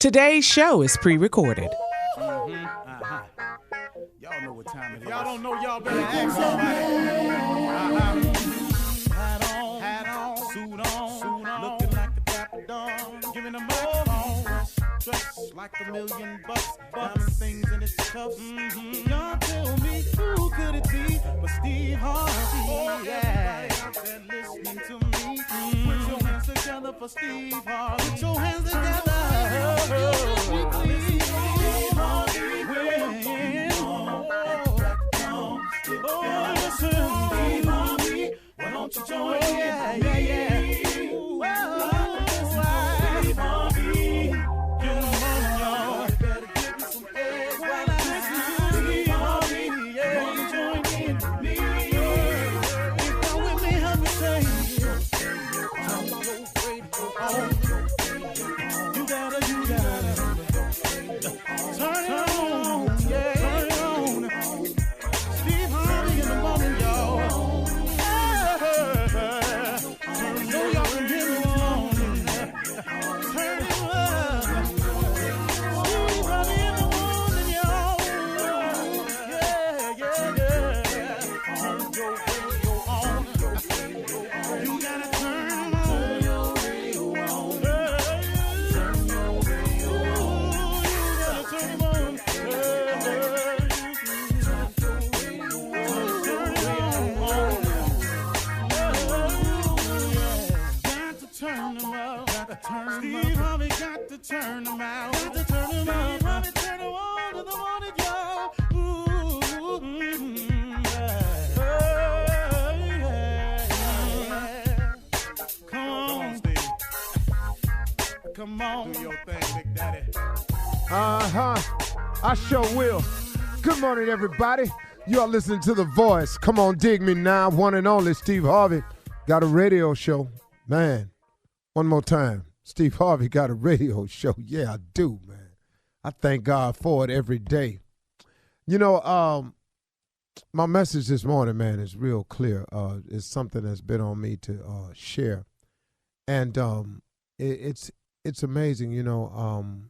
Today's show is pre-recorded. Y'all know what time it is. Y'all don't know, y'all better ask somebody. Hat on, suit on, looking like a dapper dog, giving them all dressed like $1,000,000, diamond things in its cuffs. Y'all tell me who could it be but Steve Harvey? Oh, yeah. Everybody out there listening to me, put your hands together for Steve Harvey. Put your hands together. Why don't you join me? Yeah. Ooh, Steve Harvey. Get them on, y'all. Better give me some eggs while I listen to Steve Harvey. Yeah, come on, join in with me. If you're with me, help me say, turn your radio on. You gotta turn it on. Yeah, turn it on. Steve Harvey in the morning, y'all. Steve Harvey got to turn them out. Got to turn them out. Harvey turn them on to the morning, y'all. Yeah. Come on, Steve. Come on. Do your thing, Big Daddy. I sure will. Good morning, everybody. You are listening to The Voice. Come on, dig me now. One and only Steve Harvey got a radio show. Man, one more time. Steve Harvey got a radio show. Yeah, I do, man. I thank God for it every day. You know, my message this morning, man, is real clear. It's something that's been on me to share. And it's amazing, you know.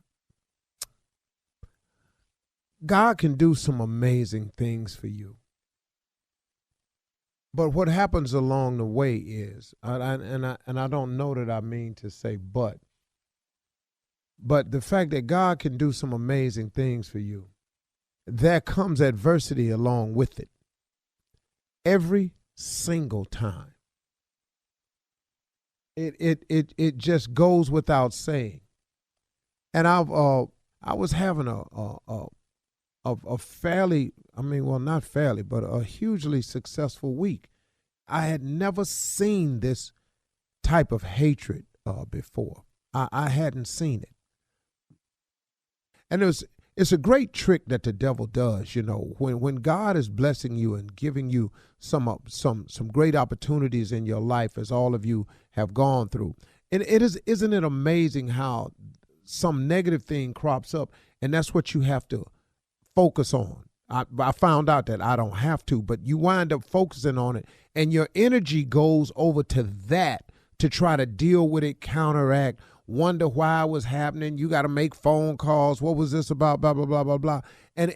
God can do some amazing things for you. But what happens along the way is, and I don't know that I mean to say but the fact that God can do some amazing things for you, there comes adversity along with it. Every single time. It just goes without saying. And I was having a fairly, not fairly, but a hugely successful week. I had never seen this type of hatred before. I hadn't seen it. And it's a great trick that the devil does, you know, when God is blessing you and giving you some great opportunities in your life, as all of you have gone through. And isn't it amazing how some negative thing crops up, and that's what you have to focus on. I found out that I don't have to, but you wind up focusing on it, and your energy goes over to that to try to deal with it, counteract, wonder why it was happening. You got to make phone calls. What was this about? Blah blah blah blah blah. And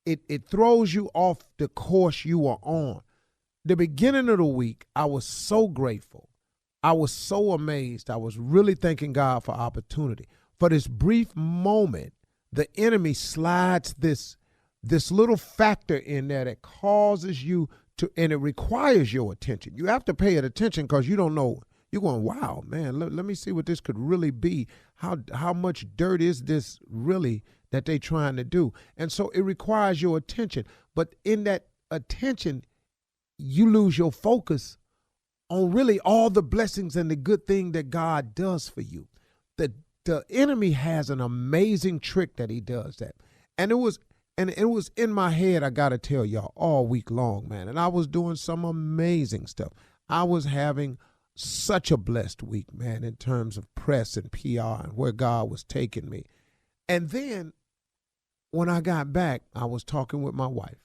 it throws you off the course you are on. The beginning of the week, I was so grateful. I was so amazed. I was really thanking God for opportunity. For this brief moment, the enemy slides this little factor in there that causes you to, and it requires your attention. You have to pay it attention because you don't know. You're going, wow, man, let me see what this could really be. How much dirt is this really that they trying to do? And so it requires your attention. But in that attention, you lose your focus on really all the blessings and the good thing that God does for you. The enemy has an amazing trick that he does that. And it was in my head, I got to tell y'all, all week long, man. And I was doing some amazing stuff. I was having such a blessed week, man, in terms of press and PR and where God was taking me. And then when I got back, I was talking with my wife.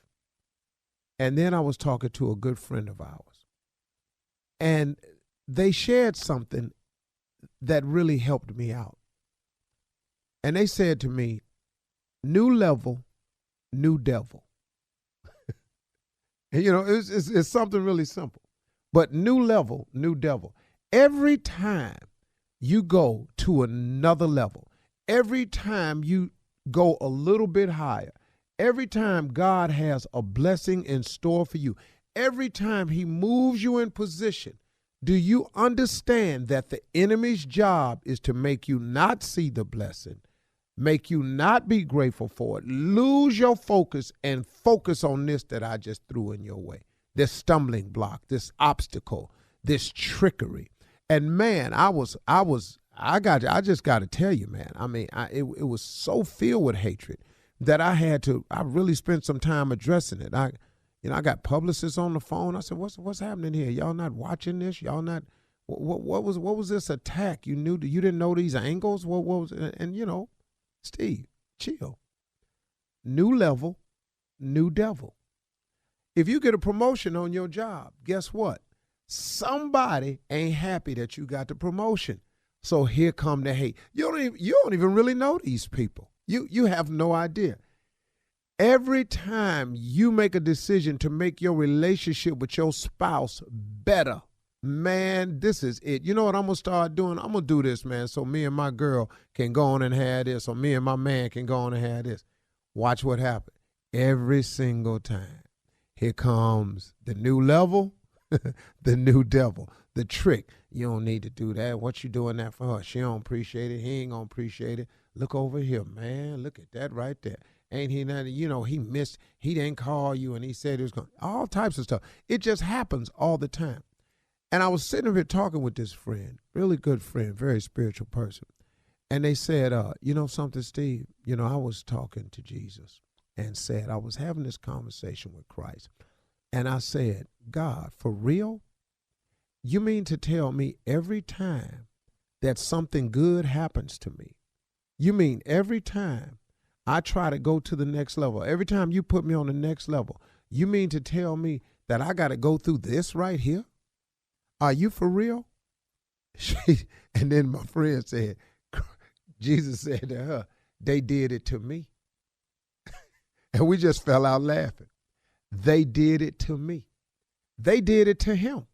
And then I was talking to a good friend of ours. And they shared something that really helped me out. And they said to me, new level, new devil. And, you know, it's something really simple. But new level, new devil. Every time you go to another level, every time you go a little bit higher, every time God has a blessing in store for you, every time he moves you in position, do you understand that the enemy's job is to make you not see the blessing, make you not be grateful for it, lose your focus and focus on this that I just threw in your way, this stumbling block, this obstacle, this trickery. And man, I just got to tell you, man, I mean, it was so filled with hatred that I really spent some time addressing it. I got publicists on the phone. I said, what's happening here? Y'all not watching this? Y'all not, what was this attack? You didn't know these angles? What was it? And you know, Steve, chill. New level, new devil. If you get a promotion on your job, guess what? Somebody ain't happy that you got the promotion. So here come the hate. You don't even really know these people. You have no idea. Every time you make a decision to make your relationship with your spouse better, man, this is it. You know what I'm going to start doing? I'm going to do this, man, so me and my girl can go on and have this, or me and my man can go on and have this. Watch what happens. Every single time. Here comes the new level, the new devil, the trick. You don't need to do that. What you doing that for her? She don't appreciate it. He ain't going to appreciate it. Look over here, man. Look at that right there. Ain't he nothing? You know, he didn't call you and he said he was going to, all types of stuff. It just happens all the time. And I was sitting here talking with this friend, really good friend, very spiritual person. And they said, you know something, Steve? You know, I was talking to Jesus and said, I was having this conversation with Christ. And I said, God, for real? You mean to tell me every time that something good happens to me, you mean every time I try to go to the next level, every time you put me on the next level, you mean to tell me that I got to go through this right here? Are you for real? And then my friend said, Jesus said to her, they did it to me. And we just fell out laughing. They did it to me. They did it to him.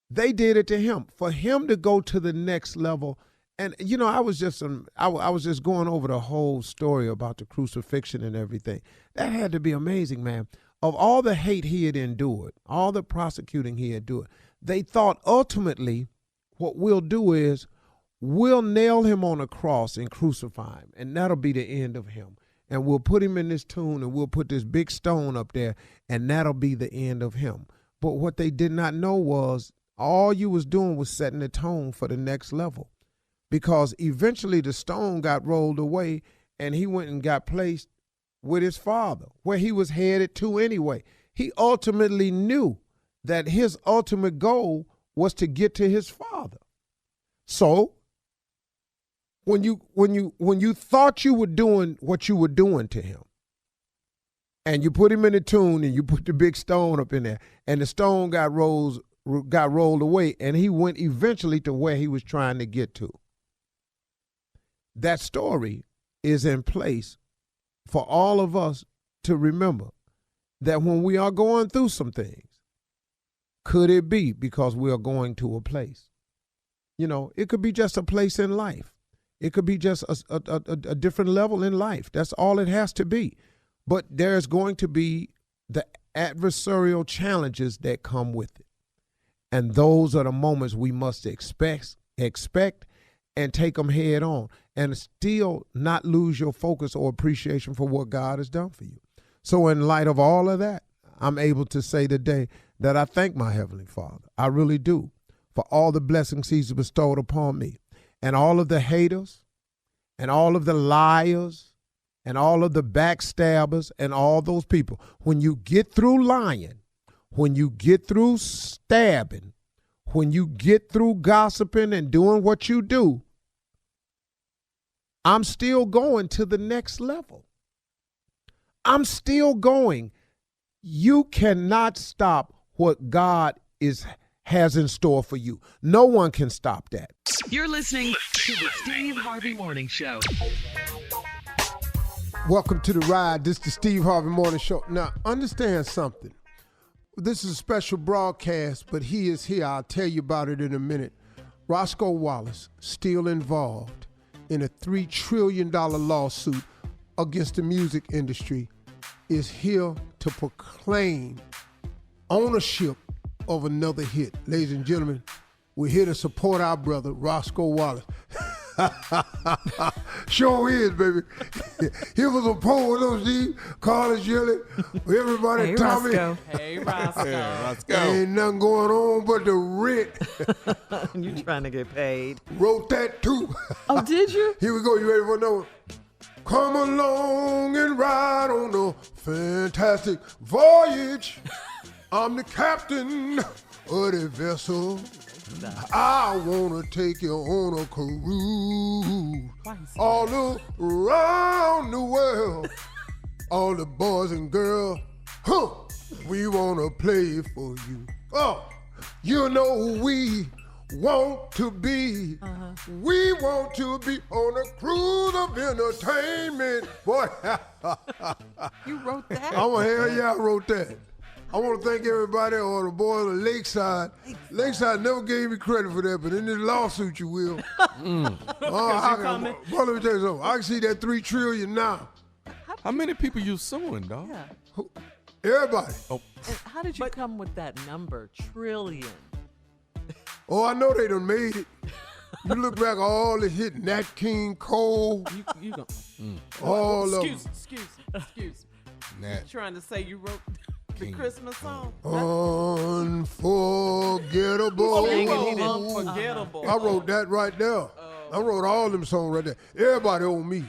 They did it to him. For him to go to the next level. And, you know, I was just going over the whole story about the crucifixion and everything. That had to be amazing, man. Of all the hate he had endured, all the prosecuting he had endured, they thought ultimately what we'll do is we'll nail him on a cross and crucify him, and that'll be the end of him. And we'll put him in this tomb and we'll put this big stone up there, and that'll be the end of him. But what they did not know was all you was doing was setting the tone for the next level. Because eventually the stone got rolled away and he went and got placed with his father, where he was headed to anyway. He ultimately knew that his ultimate goal was to get to his father. So when you thought you were doing what you were doing to him, and you put him in the tomb and you put the big stone up in there, and the stone got rolled away, and he went eventually to where he was trying to get to. That story is in place for all of us to remember that when we are going through some things, could it be because we are going to a place? You know, it could be just a place in life. It could be just a different level in life. That's all it has to be. But there's going to be the adversarial challenges that come with it. And those are the moments we must expect and take them head on, and still not lose your focus or appreciation for what God has done for you. So in light of all of that, I'm able to say today that I thank my Heavenly Father. I really do, for all the blessings he's bestowed upon me, and all of the haters and all of the liars and all of the backstabbers and all those people. When you get through lying, when you get through stabbing, when you get through gossiping and doing what you do, I'm still going to the next level. I'm still going. You cannot stop what God has in store for you. No one can stop that. You're listening to the Steve Harvey Morning Show. Welcome to the ride. This is the Steve Harvey Morning Show. Now, understand something. This is a special broadcast, but he is here. I'll tell you about it in a minute. Roscoe Wallace, still involved in a $3 trillion lawsuit against the music industry, is here to proclaim ownership of another hit. Ladies and gentlemen, we're here to support our brother, Roscoe Wallace. Sure is, baby. Here was a poll, those Steve, Carlos, Shirley, everybody, Hey, Tommy. Roscoe. Hey, Roscoe. Yeah, let's go. Ain't nothing going on but the rent. You trying to get paid? Wrote that too. Oh, did you? Here we go. You ready for another one? Come along and ride on the fantastic voyage. I'm the captain of the vessel. I want to take you on a cruise all around the world. All the boys and girls, we want to play for you. Oh, you know we want to be. We want to be on a cruise of entertainment. Boy, You wrote that? hell yeah, I wrote that. I want to thank everybody on the boys of Lakeside. Lakeside never gave me credit for that, but in this lawsuit you will. Let me tell you something. I can see that $3 trillion now. How many people you suing, dog? Yeah. Everybody. Oh, And how did you come with that number, trillion? Oh, I know they done made it. You look back all the hit, Nat King Cole, You go. all of them. Excuse me. Nat. Trying to say you wrote the King. Christmas song? Unforgettable. Unforgettable. I wrote that right there. I wrote all them songs right there. Everybody owe me.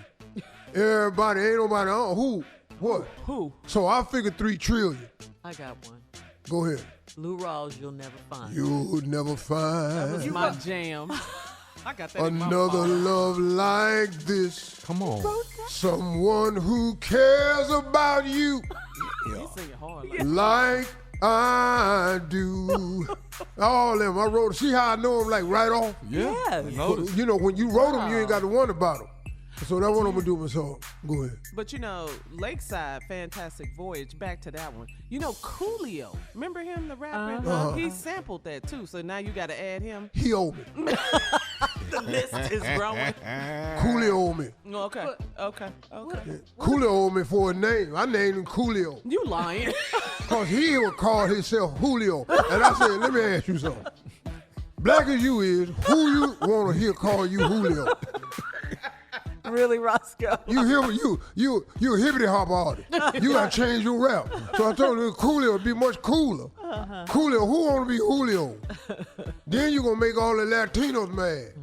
Everybody, ain't nobody on. Who? What? Who? So I figured $3 trillion. I got one. Go ahead. Lou Rawls, You'll Never Find. You'll never find My jam. I got that in my another phone. love like this. Come on. Someone who cares about you You sing it hard. Like, like I do. All them. I wrote. See how I know them like right off? Yeah. Yes. I noticed. You know, when you wrote them, you ain't got to wonder about them. So that's what I'm going to do myself. Go ahead. but you know, Lakeside, Fantastic Voyage, back to that one. You know, Coolio. Remember him, the rapper? He sampled that too, so now you got to add him. He owe me. The list is growing. Coolio owe me. Okay. Coolio owe me for a name. I named him Coolio. You lying. Because he would call himself Julio. And I said, let me ask you something. Black as you is, who you want to hear call you Julio? Really, Roscoe? You a hippity hop artist. You gotta change your rap. So I told him Coolio would be much cooler. Coolio, who wanna be Julio? Then you gonna make all the Latinos mad.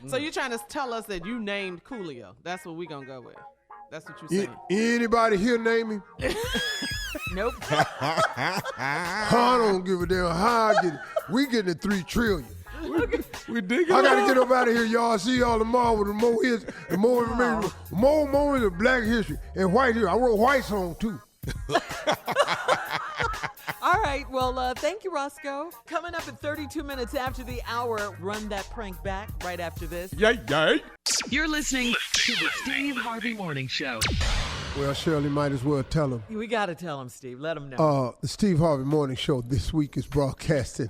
So you're trying to tell us that you named Coolio. That's what we gonna go with. That's what you're saying. Anybody here name him? Nope. I don't give a damn how I get it. We getting the $3 trillion. We dig it. I gotta get up out of here, y'all. See y'all tomorrow with the more hits and more information, more moments of Black history and white history. I wrote white song too. All right. Well, thank you, Roscoe. Coming up at 32 minutes after the hour, run that prank back right after this. Yay. You're listening to the Steve Harvey Morning Show. Well, Shirley might as well tell them. We got to tell him, Steve. Let him know. The Steve Harvey Morning Show this week is broadcasting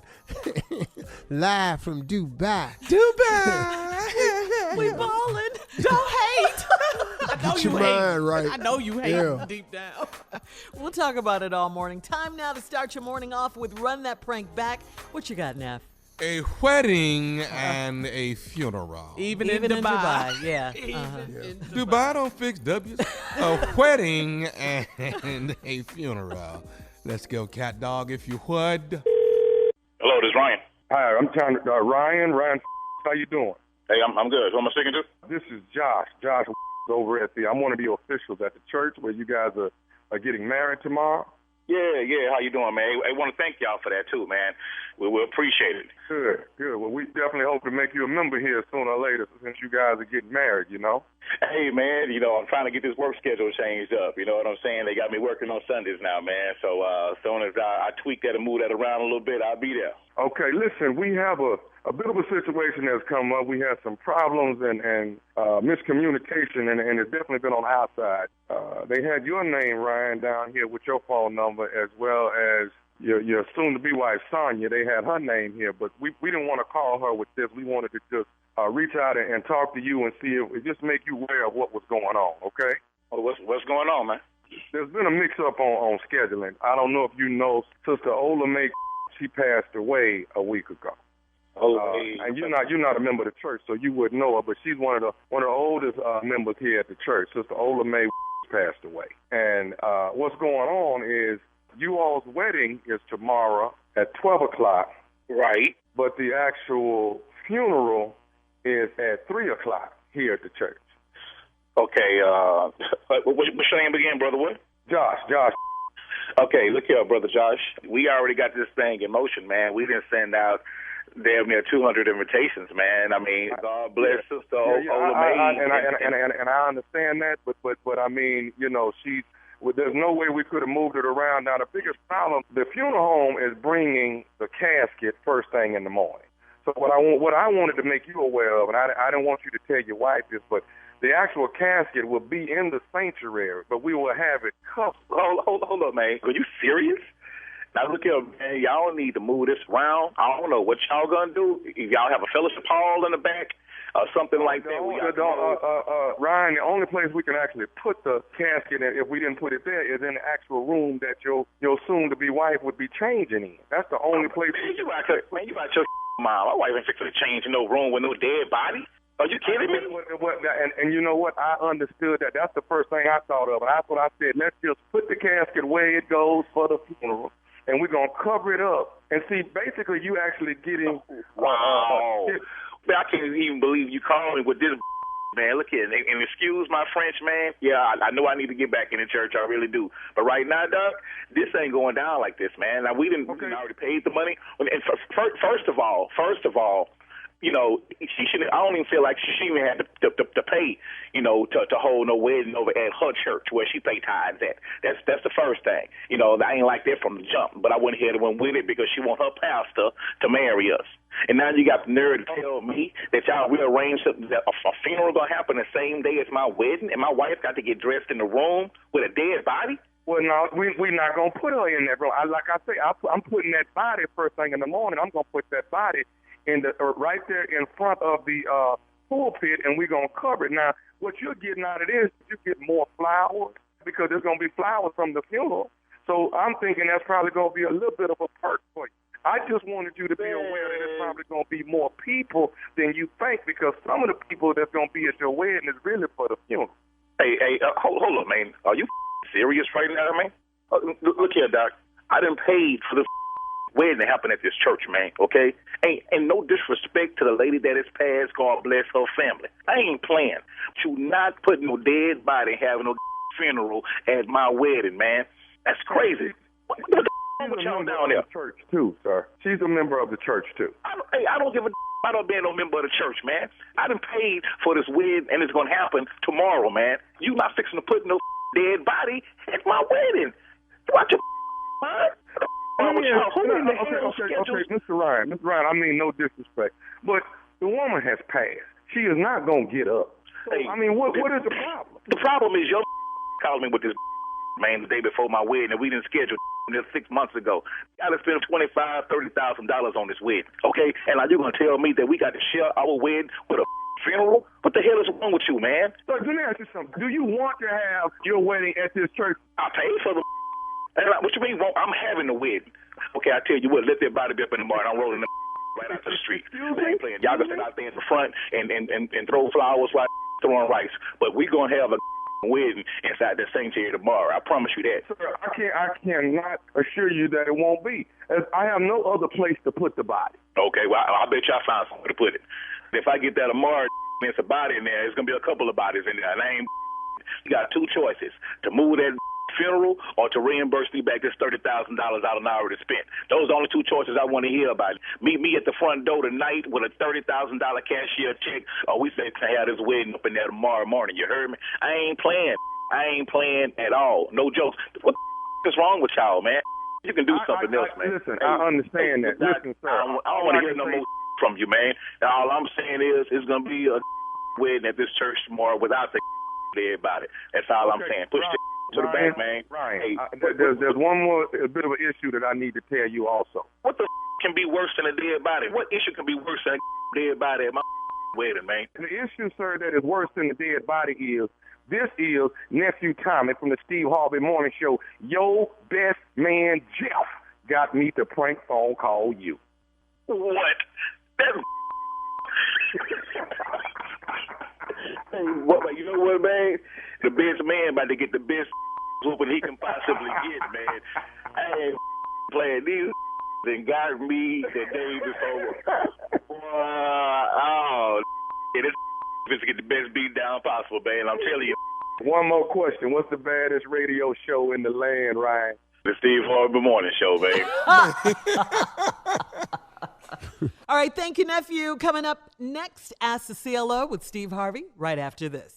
live from Dubai. We ballin'. Don't hate. I know Get you your hate. mind right. I know you hate Yeah. deep down. We'll talk about it all morning. Time now to start your morning off with Run That Prank Back. What you got, Neff? A wedding and a funeral. Even in in Dubai. Yeah. In Dubai don't fix W's. A wedding and a funeral. Let's go, cat dog, if you would. Hello, this is Ryan. Hi, I'm trying to, Ryan. Ryan, how you doing? Hey, I'm good. Who am I speaking to? This is Josh. Josh over at I'm one of the officials at the church where you guys are getting married tomorrow. Yeah. How you doing, man? I want to thank y'all for that too, man. We appreciate it. Good. Well, we definitely hope to make you a member here sooner or later since you guys are getting married, you know? Hey, man, I'm trying to get this work schedule changed up. You know what I'm saying? They got me working on Sundays now, man. So as soon as I tweak that and move that around a little bit, I'll be there. Okay, listen, we have a bit of a situation that's come up. We had some problems and miscommunication, and it's definitely been on our side. They had your name, Ryan, down here with your phone number, as well as your soon-to-be wife, Sonia. They had her name here, but we didn't want to call her with this. We wanted to just reach out and talk to you and see if it just make you aware of what was going on, okay? Well, what's going on, man? There's been a mix-up on scheduling. I don't know if you know, Sister Ola May, she passed away a week ago. And you're not a member of the church, so you wouldn't know her, but she's one of the oldest members here at the church. Sister Ola May passed away. And what's going on is you all's wedding is tomorrow at 12 o'clock. Right. But the actual funeral is at 3 o'clock here at the church. Okay, what's your name again, brother? What? Josh. Okay, look here, brother Josh. We already got this thing in motion, man. We didn't send out damn near 200 invitations, man. I mean, God bless Sister Ola May. And I understand that, but I mean, you know, there's no way we could have moved it around. Now, the biggest problem, the funeral home is bringing the casket first thing in the morning. So what I wanted to make you aware of, and I didn't want you to tell your wife this, but the actual casket will be in the sanctuary, but we will have it covered. Hold up, man. Are you serious? Now, look here, man. Y'all need to move this around. I don't know what y'all going to do. If y'all have a fellowship hall in the back or something like that. Ryan, the only place we can actually put the casket, if we didn't put it there, is in the actual room that your soon-to-be wife would be changing in. That's the only place. You got your mom. My wife ain't fixing to change in no room with no dead body. Are you kidding me? And you know what? I understood that. That's the first thing I thought of. And that's what I said. Let's just put the casket where it goes for the funeral, and we're going to cover it up. And see, basically, you actually getting... Wow. I can't even believe you calling me with this, man. Look here, and excuse my French, man. Yeah, I know I need to get back in the church. I really do. But right now, Doug, this ain't going down like this, man. Now, we already paid the money. And first of all, you know, she shouldn't. I don't even feel like she even had to pay, you know, to hold no wedding over at her church where she pay tithes at. That's the first thing. You know, I ain't like that from the jump, but I went ahead and went with it because she want her pastor to marry us. And now you got the nerve to tell me that y'all rearranged something, that a funeral gonna happen the same day as my wedding, and my wife got to get dressed in the room with a dead body. Well, no, we're not gonna put her in that room. Like I say, I'm putting that body first thing in the morning. I'm gonna put that body in the right there in front of the pulpit, and we're gonna cover it. Now, what you're getting out of this, you get more flowers because there's gonna be flowers from the funeral. So I'm thinking that's probably gonna be a little bit of a perk for you. I just wanted you to be aware that there's probably gonna be more people than you think, because some of the people that's gonna be at your wedding is really for the funeral. Hey, hold up, man. Are you serious right now, man? Look here, Doc. I done paid for the wedding to happen at this church, man, okay? And no disrespect to the lady that is passed, God bless her family. I ain't playing. You not putting no dead body having no funeral at my wedding, man. That's crazy. What the with y'all down there? Church too, sir. She's a member of the church too. I don't give a I don't be no member of the church, man. I done paid for this wedding, and it's gonna happen tomorrow, man. You not fixing to put no dead body at my wedding. Watch your mind. Okay, Mr. Ryan, I mean no disrespect, but the woman has passed. She is not gonna get up. So, I mean, what is the problem? The problem is your called me with this man the day before my wedding, and we didn't schedule this 6 months ago. I got to spend $25,000-$30,000 on this wedding, okay? And now you're gonna tell me that we got to share our wedding with a funeral? What the hell is wrong with you, man? So let me ask you something. Do you want to have your wedding at this church? I paid for the. And what you mean? I'm having the wedding. Okay, I tell you what. Let that body be up in the morning. I'm rolling the right out to the street. I ain't playing. Y'all can sit out there in the front and throw flowers while throwing rice. But we gonna have a wedding inside the sanctuary tomorrow. I promise you that. Sir, I cannot assure you that it won't be. As I have no other place to put the body. Okay, well, I bet y'all find somewhere to put it. If I get that tomorrow, there's a body in there. There's gonna be a couple of bodies in there. And I ain't. You got two choices: to move that funeral or to reimburse me back this $30,000 I done already spent. Those are the only two choices I want to hear about. Meet me at the front door tonight with a $30,000 cashier check, or we say to have this wedding up in there tomorrow morning. You heard me? I ain't playing. I ain't playing at all. No jokes. What the is wrong with y'all, man? You can do something else, man. Listen, I understand that. Listen, sir. I don't want to hear no more from you, man. All I'm saying is it's going to be a wedding at this church tomorrow without the everybody. That's all I'm saying. Push to the back, man. Ryan, hey, there's one more bit of an issue that I need to tell you also. What the can be worse than a dead body? What issue can be worse than a dead body at my wedding, man? The issue, sir, that is worse than the dead body is, this is Nephew Tommy from the Steve Harvey Morning Show. Your best man, Jeff, got me to prank phone call you. What? That's hey, what, you know what, man? The best man about to get the best whooping he can possibly get, man. I ain't playing these and got me the day before. This get the best beat down possible, man. I'm telling you. One more question. What's the baddest radio show in the land, Ryan? The Steve Harvey Morning Show, baby. All right, thank you, nephew. Coming up next, Ask the CLO with Steve Harvey right after this.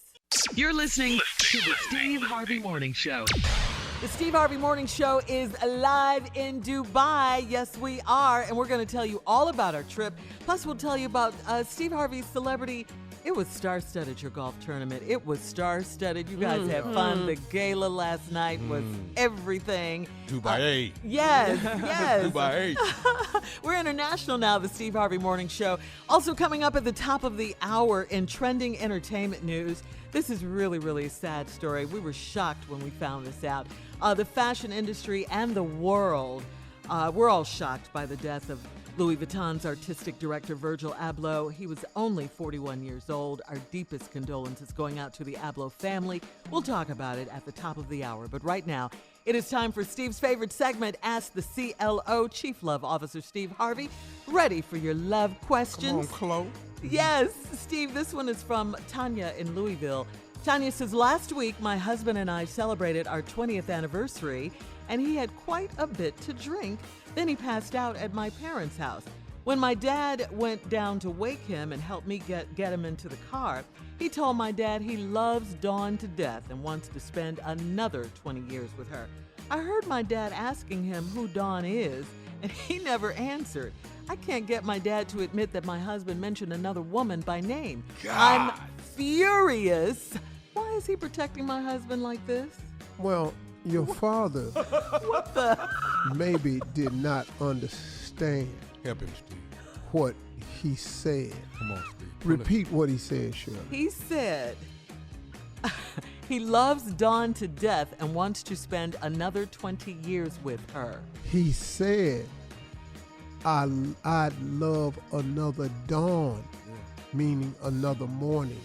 You're listening to the Steve Harvey Morning Show. The Steve Harvey Morning Show is live in Dubai. Yes, we are. And we're going to tell you all about our trip. Plus, we'll tell you about Steve Harvey's celebrity. It was star-studded, your golf tournament. It was star-studded. You guys had fun. The gala last night was everything. Dubai. Yes, yes. Dubai. We're international now, the Steve Harvey Morning Show. Also coming up at the top of the hour in trending entertainment news. This is really, really a sad story. We were shocked when we found this out. The fashion industry and the world, we're all shocked by the death of Louis Vuitton's artistic director, Virgil Abloh. He was only 41 years old. Our deepest condolences going out to the Abloh family. We'll talk about it at the top of the hour. But right now, it is time for Steve's favorite segment, Ask the CLO, Chief Love Officer Steve Harvey. Ready for your love questions? Come on, Chloe. Yes, Steve, this one is from Tanya in Louisville. Tanya says, last week, my husband and I celebrated our 20th anniversary, and he had quite a bit to drink. Then he passed out at my parents' house. When my dad went down to wake him and help me get him into the car, he told my dad he loves Dawn to death and wants to spend another 20 years with her. I heard my dad asking him who Dawn is, and he never answered. I can't get my dad to admit that my husband mentioned another woman by name. God. I'm furious. Why is he protecting my husband like this? Well, your father What the? maybe did not understand Help him, Steve. what he said. Come on, Steve. Repeat what he said, Shirley. He said he loves Dawn to death and wants to spend another 20 years with her. He said, I'd love another dawn, meaning another morning.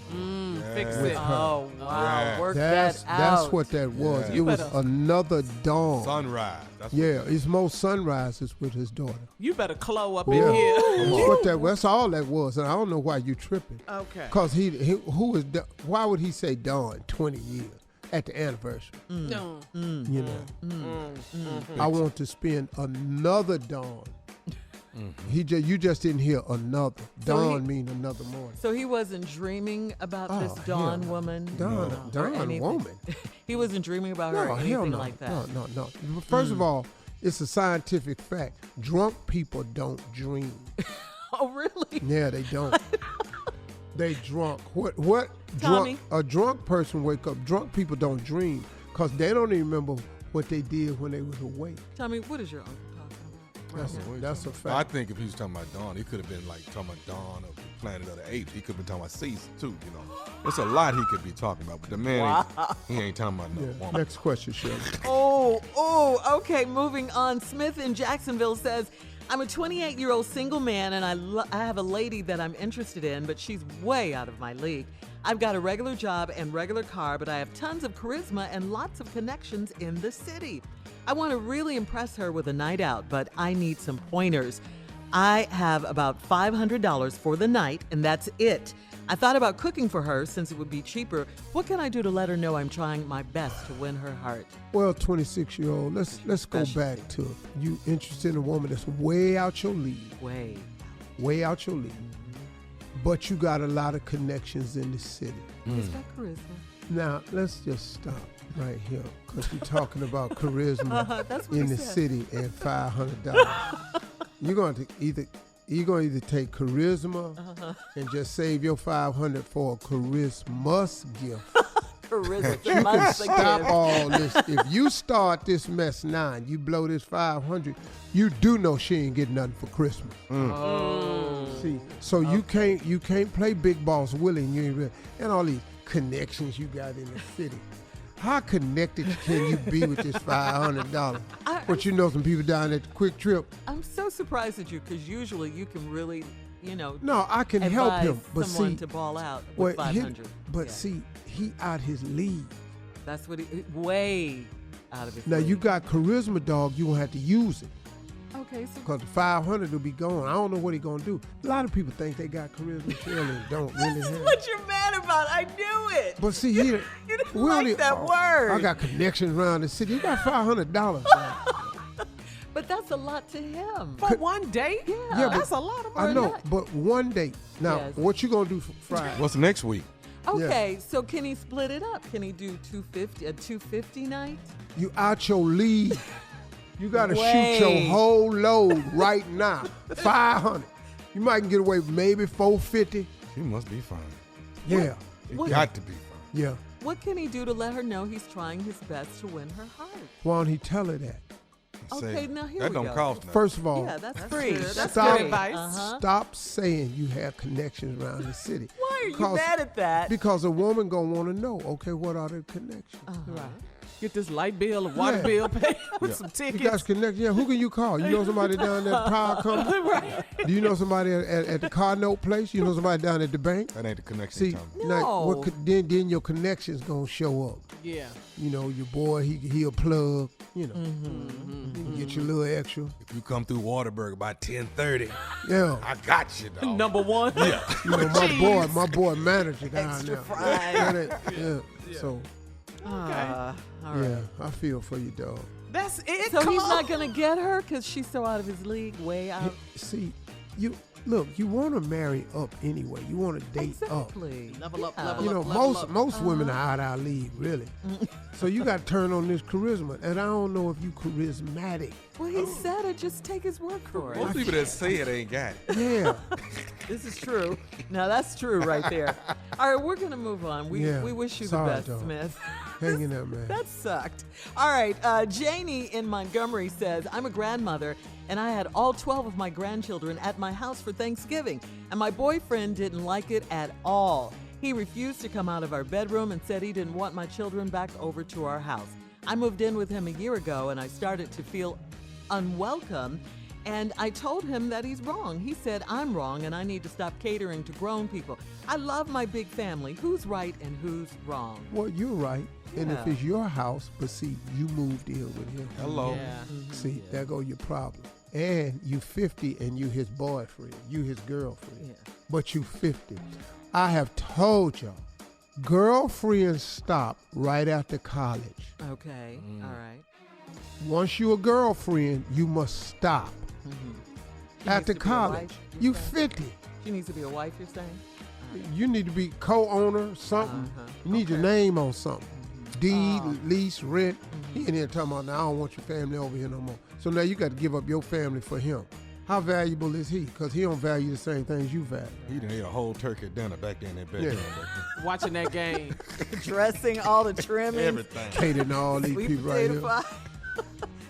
Fix With it. her. Oh, wow. Yeah. Work that out. That's what that was. Yeah. It was better- another dawn. Sunrise. That's Yeah, it's more sunrises with his daughter. You better clo up Yeah. in here. That's all that was, and I don't know why you tripping. Okay. Cause why would he say dawn 20 years at the anniversary? No. You know, I want to spend another dawn. You just didn't hear another. So Dawn mean another morning. So he wasn't dreaming about this Oh, Dawn hell. woman? Dawn or anything? woman. He wasn't dreaming about her or anything hell no. like that? No. First of all, it's a scientific fact. Drunk people don't dream. Oh, really? Yeah, they don't. They drunk. What? Tommy? A drunk person wake up. Drunk people don't dream because they don't even remember what they did when they was awake. Tommy, what is your uncle talking about? That's a I fact. think if he was talking about Dawn, he could have been like talking about Dawn of Planet of the Apes. He could have been talking about Caesar too, you know. There's a lot he could be talking about, but the man, he ain't talking about no Yeah. woman. Next question, Shirley. Oh, okay. Moving on. Smith in Jacksonville says, I'm a 28-year-old single man, and I have a lady that I'm interested in, but she's way out of my league. I've got a regular job and regular car, but I have tons of charisma and lots of connections in the city. I want to really impress her with a night out, but I need some pointers. I have about $500 for the night, and that's it. I thought about cooking for her since it would be cheaper. What can I do to let her know I'm trying my best to win her heart? Well, 26-year-old, let's go back to you interested in a woman that's way out your league. Way out your league. But you got a lot of connections in the city. It's got charisma. Now, let's just stop right here because we're talking about charisma in the city and $500. You're going to either take charisma and just save your $500 for a Christmas gift. Charisma. Stop all this. If you start this mess now and you blow this $500, you do know she ain't getting nothing for Christmas. See, so you can't play Big Boss Willie and all these connections you got in the city. How connected can you be with this $500? But you know some people down at the Quick Trip. I'm so surprised at you because usually you can really, No, I can help him, but someone see, to ball out with 500. See, he out his league. That's what he way out of his Now league. you got charisma, dog. You won't have to use it. Okay, so Because the 500 will be gone. I don't know what he gonna do. A lot of people think they got charisma, Shirley, don't really this have is it. what you're mad about. I knew it. But see here, You didn't like that word. I got connections around the city. You got $500. But that's a lot to him. For one date? Yeah, but That's a lot of money. I know, but one day. Now, Yes. what you gonna do for Friday? What's next week? Okay, so can he split it up? Can he do a 250 night? You out your league. You gotta Way. shoot your whole load right now. 500. You might get away with maybe 450. She must be fine. Yeah, She What- got to be fine. yeah. What can he do to let her know he's trying his best to win her heart? Why don't he tell her that? Okay, now here that we don't go. cost nothing. First of all, Yeah, that's free. That's Stop. good advice. stop saying you have connections around the city. Why are you mad at that? Because a woman gonna want to know, okay, what are the connections? Right. Get this light bill or water bill paid with some You tickets. guys connect. Yeah, who can you call? You know somebody down at the power company? Right. Do you know somebody at the car note place? You know somebody down at the bank? That ain't the connection. See, Tommy. now, No. then your connections gonna show up. Yeah. You know, your boy, he a plug. You know, you can get your little extra. If you come through Waterburg by 10:30, Yeah, I got you, dog. Number one. Yeah. you know my boy manager down Extra there. fries. Yeah. So All yeah, right. I feel for you, dog. That's it. So Come he's on. not going to get her because she's so out of his league, way out. See, you want to marry up anyway. You want to date up. Exactly. Level up, Yeah. level You up, know, level up. most women are out our league, really. So you got to turn on this charisma, and I don't know if you charismatic. Well, he said it. Just take his word for it. Most people that say it ain't got it. Yeah, This is true. Now, that's true right there. All right, we're going to move on. We wish you Sorry, the best, dog. Smith. hang in there, man. That sucked. All right, Janie in Montgomery says, I'm a grandmother, and I had all 12 of my grandchildren at my house for Thanksgiving, and my boyfriend didn't like it at all. He refused to come out of our bedroom and said he didn't want my children back over to our house. I moved in with him a year ago, and I started to feel unwelcome, and I told him that he's wrong. He said I'm wrong, and I need to stop catering to grown people. I love my big family. Who's right and who's wrong? Well, you're right. And if Yeah. it's your house, but see, you moved in with him. Hello. Yeah. See, there go your problem. And you 50 and you his boyfriend, you his girlfriend. Yeah. But you 50. I have told y'all, girlfriends stop right after college. Okay, all right. Once you a girlfriend, you must stop. She After needs to be a college, wife, you you're saying? 50. She needs to be a wife, you're saying? You need to be co-owner, something. You need your name on something. Deed, lease, rent. He in here talking about, now I don't want your family over here no more. So now you got to give up your family for him. How valuable is he? Because he don't value the same things you value. He done ate a whole turkey dinner back there in that bedroom. Yeah. Watching that game. Dressing, all the trimming. Everything. Catering all these Sweet people right potato here. pie.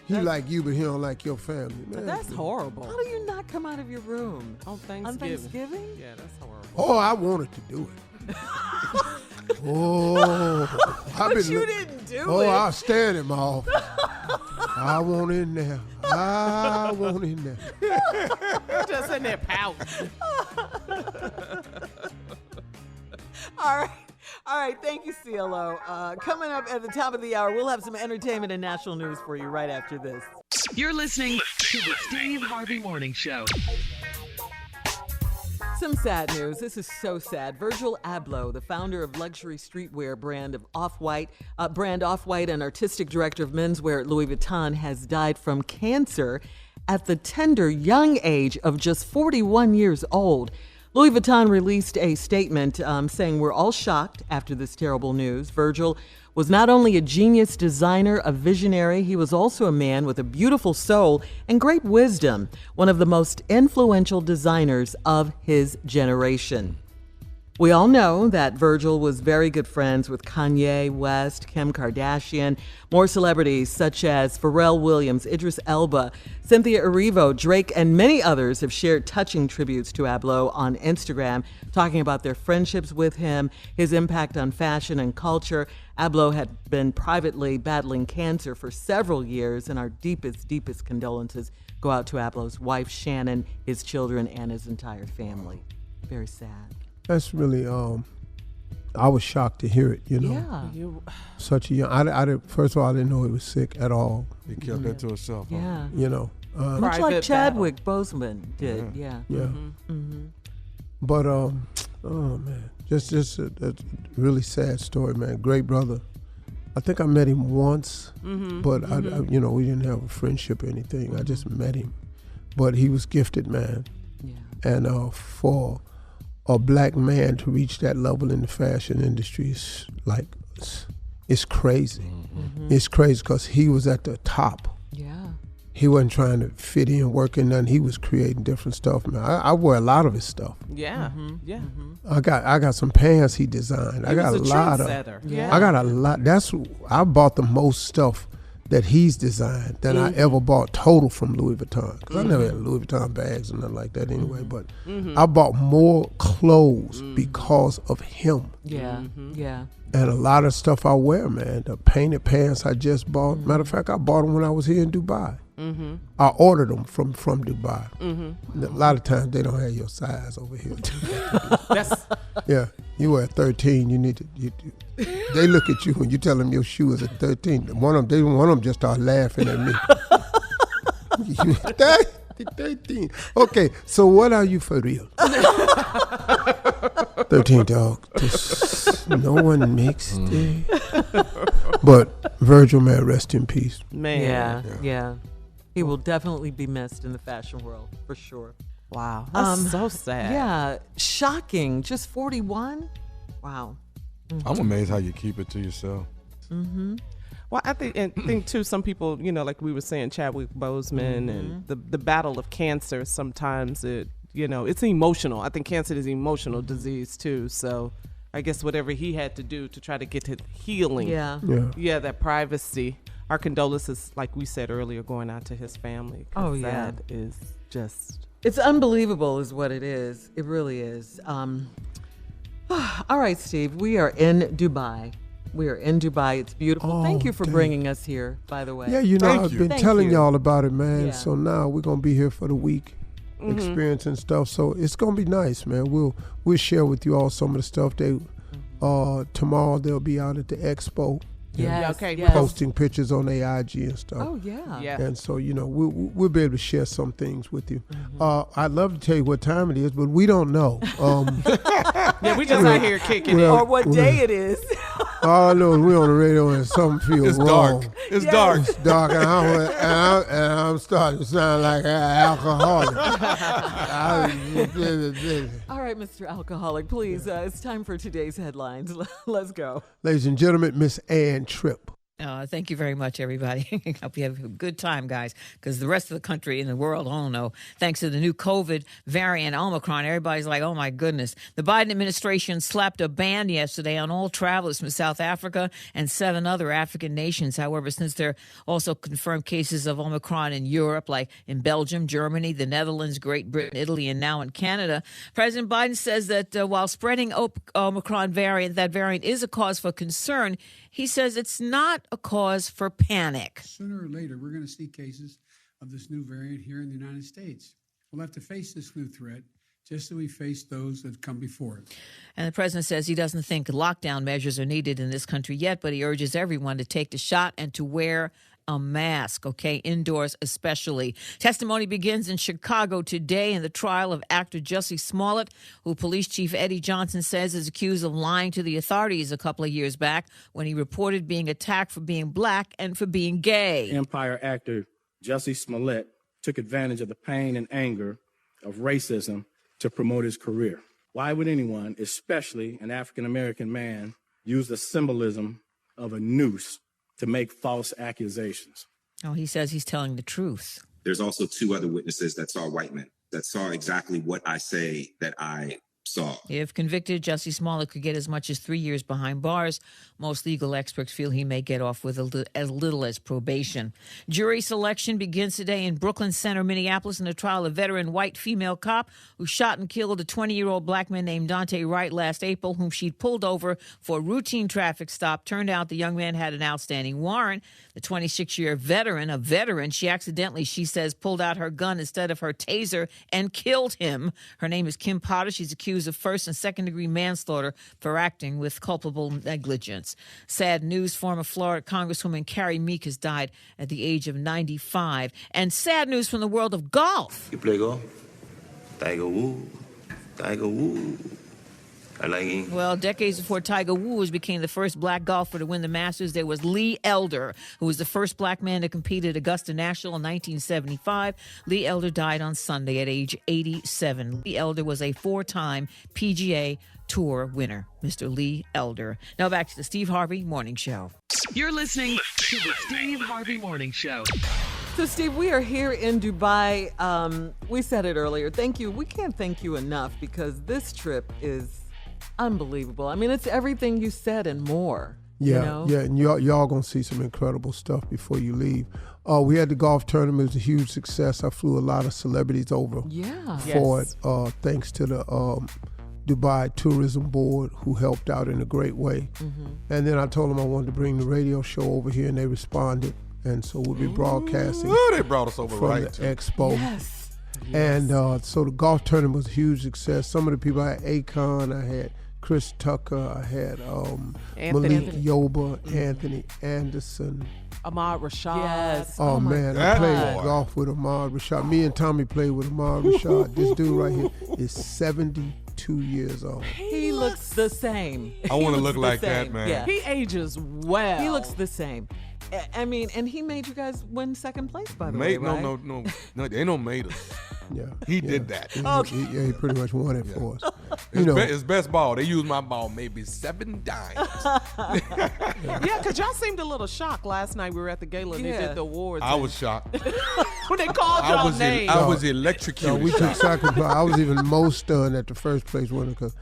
He like you, but he don't like your family. Man. That's How horrible. do you not come out of your room? On Thanksgiving. On Thanksgiving? Yeah, that's horrible. Oh, I wanted to do it. Oh, I've But been. you didn't do Oh, it. I stand in my office. I want in there. I want in there. Just in that pouch. All right. Thank you, CLO. Coming up at the top of the hour, we'll have some entertainment and national news for you right after this. You're listening to the Steve Harvey Morning Show. Some sad news. This is so sad. Virgil Abloh, the founder of luxury streetwear brand Off-White and artistic director of menswear at Louis Vuitton, has died from cancer at the tender young age of just 41 years old. Louis Vuitton released a statement saying we're all shocked after this terrible news. Virgil was not only a genius designer, a visionary, he was also a man with a beautiful soul and great wisdom, one of the most influential designers of his generation. We all know that Virgil was very good friends with Kanye West, Kim Kardashian, more celebrities such as Pharrell Williams, Idris Elba, Cynthia Erivo, Drake, and many others have shared touching tributes to Abloh on Instagram, talking about their friendships with him, his impact on fashion and culture. Abloh had been privately battling cancer for several years, and our deepest, deepest condolences go out to Abloh's wife, Shannon, his children, and his entire family. Very sad. That's really, I was shocked to hear it, you know. Yeah. Such a young, first of all, I didn't know he was sick at all. He kept that to himself. Yeah. You know. Much like Chadwick Boseman did, yeah. But, oh man, just a really sad story, man. Great brother. I think I met him once, but I, you know, we didn't have a friendship or anything. I just met him. But he was gifted, man. Yeah. And for a black man to reach that level in the fashion industry is like, it's crazy. It's crazy because he was at the top. Yeah. He wasn't trying to fit in, work in nothing. He was creating different stuff, man. I wear a lot of his stuff. Yeah. I got some pants he designed. I got a lot of. Yeah. I got a lot. I bought the most stuff that he's designed than I ever bought total from Louis Vuitton. Because I never had Louis Vuitton bags or nothing like that anyway. But I bought more clothes because of him. Yeah. Yeah. And a lot of stuff I wear, man. The painted pants I just bought. Matter of fact, I bought them when I was here in Dubai. I ordered them from Dubai. A lot of times they don't have your size over here. Yeah, you wear 13. You need to. They look at you when you tell them your shoe is a 13. One of them just start laughing at me. 13. Okay, so what are you for real? 13, dog. No one makes it. But Virgil, man, rest in peace. Man. Yeah. He will definitely be missed in the fashion world, for sure. Wow. That's so sad. Yeah. Shocking. Just 41? Wow. I'm amazed how you keep it to yourself. Well, I think too, some people, you know, like we were saying, Chadwick Boseman and the battle of cancer, sometimes it's emotional. I think cancer is an emotional disease too. So I guess whatever he had to do to try to get to healing. Yeah, that privacy. Our condolences, like we said earlier, going out to his family. Oh, yeah. That is just... It's unbelievable is what it is. It really is. All right, Steve, we are in Dubai. It's beautiful. Thank you for bringing us here, by the way. Yeah, you know, I've been telling y'all about it, man. Yeah. So now we're going to be here for the week, experiencing stuff. So it's going to be nice, man. We'll share with you all some of the stuff. Tomorrow they'll be out at the expo. Yes, posting pictures on their IG and stuff. Oh, yeah. And so, you know, we'll be able to share some things with you. I'd love to tell you what time it is, but we don't know. Yeah, we just out here kicking it. Or what day it is. All I know is we're on the radio and something feels wrong. It's dark. It's dark, and I'm starting to sound like an alcoholic. All right, Mr. Alcoholic, please. It's time for today's headlines. Let's go. Ladies and gentlemen, Miss Ann Tripp. Thank you very much, everybody. Hope you have a good time, guys, because the rest of the country and the world, I don't know, thanks to the new COVID variant, Omicron, everybody's like, oh, my goodness. The Biden administration slapped a ban yesterday on all travelers from South Africa and 7 other African nations. However, since there are also confirmed cases of Omicron in Europe, like in Belgium, Germany, the Netherlands, Great Britain, Italy, and now in Canada, President Biden says that while spreading Omicron variant, that variant is a cause for concern, he says it's not a cause for panic. Sooner or later, we're going to see cases of this new variant here in the United States. We'll have to face this new threat just as we face those that have come before it. And the president says he doesn't think lockdown measures are needed in this country yet, but he urges everyone to take the shot and to wear a mask, okay, indoors especially. Testimony begins in Chicago today in the trial of actor Jussie Smollett, who Police Chief Eddie Johnson says is accused of lying to the authorities a couple of years back when he reported being attacked for being black and for being gay. Empire actor Jussie Smollett took advantage of the pain and anger of racism to promote his career. Why would anyone, especially an African-American man, use the symbolism of a noose to make false accusations? Oh, he says he's telling the truth. There's also 2 other witnesses that saw white men, that saw exactly what I say that I saw. If convicted, Jussie Smollett could get as much as 3 years behind bars. Most legal experts feel he may get off with as little as probation. Jury selection begins today in Brooklyn Center, Minneapolis, in the trial of veteran white female cop who shot and killed a 20-year-old black man named Dante Wright last April, whom she'd pulled over for a routine traffic stop. Turned out the young man had an outstanding warrant. The 26-year veteran, she accidentally, she says, pulled out her gun instead of her taser and killed him. Her name is Kim Potter. She's accused of first and second-degree manslaughter for acting with culpable negligence. Sad news, former Florida Congresswoman Carrie Meek has died at the age of 95. And sad news from the world of golf. You play golf? Tiger Woods. Tiger Woods. I like him. Well, decades before Tiger Woods became the first black golfer to win the Masters, there was Lee Elder, who was the first black man to compete at Augusta National in 1975. Lee Elder died on Sunday at age 87. Lee Elder was a 4-time PGA Tour winner, Mr. Lee Elder. Now back to the Steve Harvey Morning Show. You're listening to the Steve Harvey Morning Show. So, Steve, we are here in Dubai. We said it earlier. Thank you. We can't thank you enough because this trip is unbelievable. I mean, it's everything you said and more. Yeah, you know? yeah, and y'all gonna see some incredible stuff before you leave. We had the golf tournament. It was a huge success. I flew a lot of celebrities over for it, thanks to the Dubai Tourism Board, who helped out in a great way. Mm-hmm. And then I told them I wanted to bring the radio show over here, and they responded. And so we'll be broadcasting. Oh, they brought us over from right the to Expo. Yes. And so the golf tournament was a huge success. Some of the people, I had Akon, I had Chris Tucker, I had Malik Yoba, Anthony Anderson. Ahmad Rashad. Yes. Oh man, I played golf with Ahmad Rashad. Me and Tommy played with Ahmad Rashad. This dude right here is 72 years old. He looks the same. I want to look like that, man. Yeah. He ages well. He looks the same. I mean, and he made you guys win second place, by the way, right? No, they don't made us. Yeah, he did that. He pretty much won it for us. His best ball. They used my ball maybe 7 times. Yeah, because y'all seemed a little shocked last night. We were at the gala and they did the awards. I was shocked. When they called y'all names. I was electrocuted. No, we took second place. I was even most stunned at the first place winner because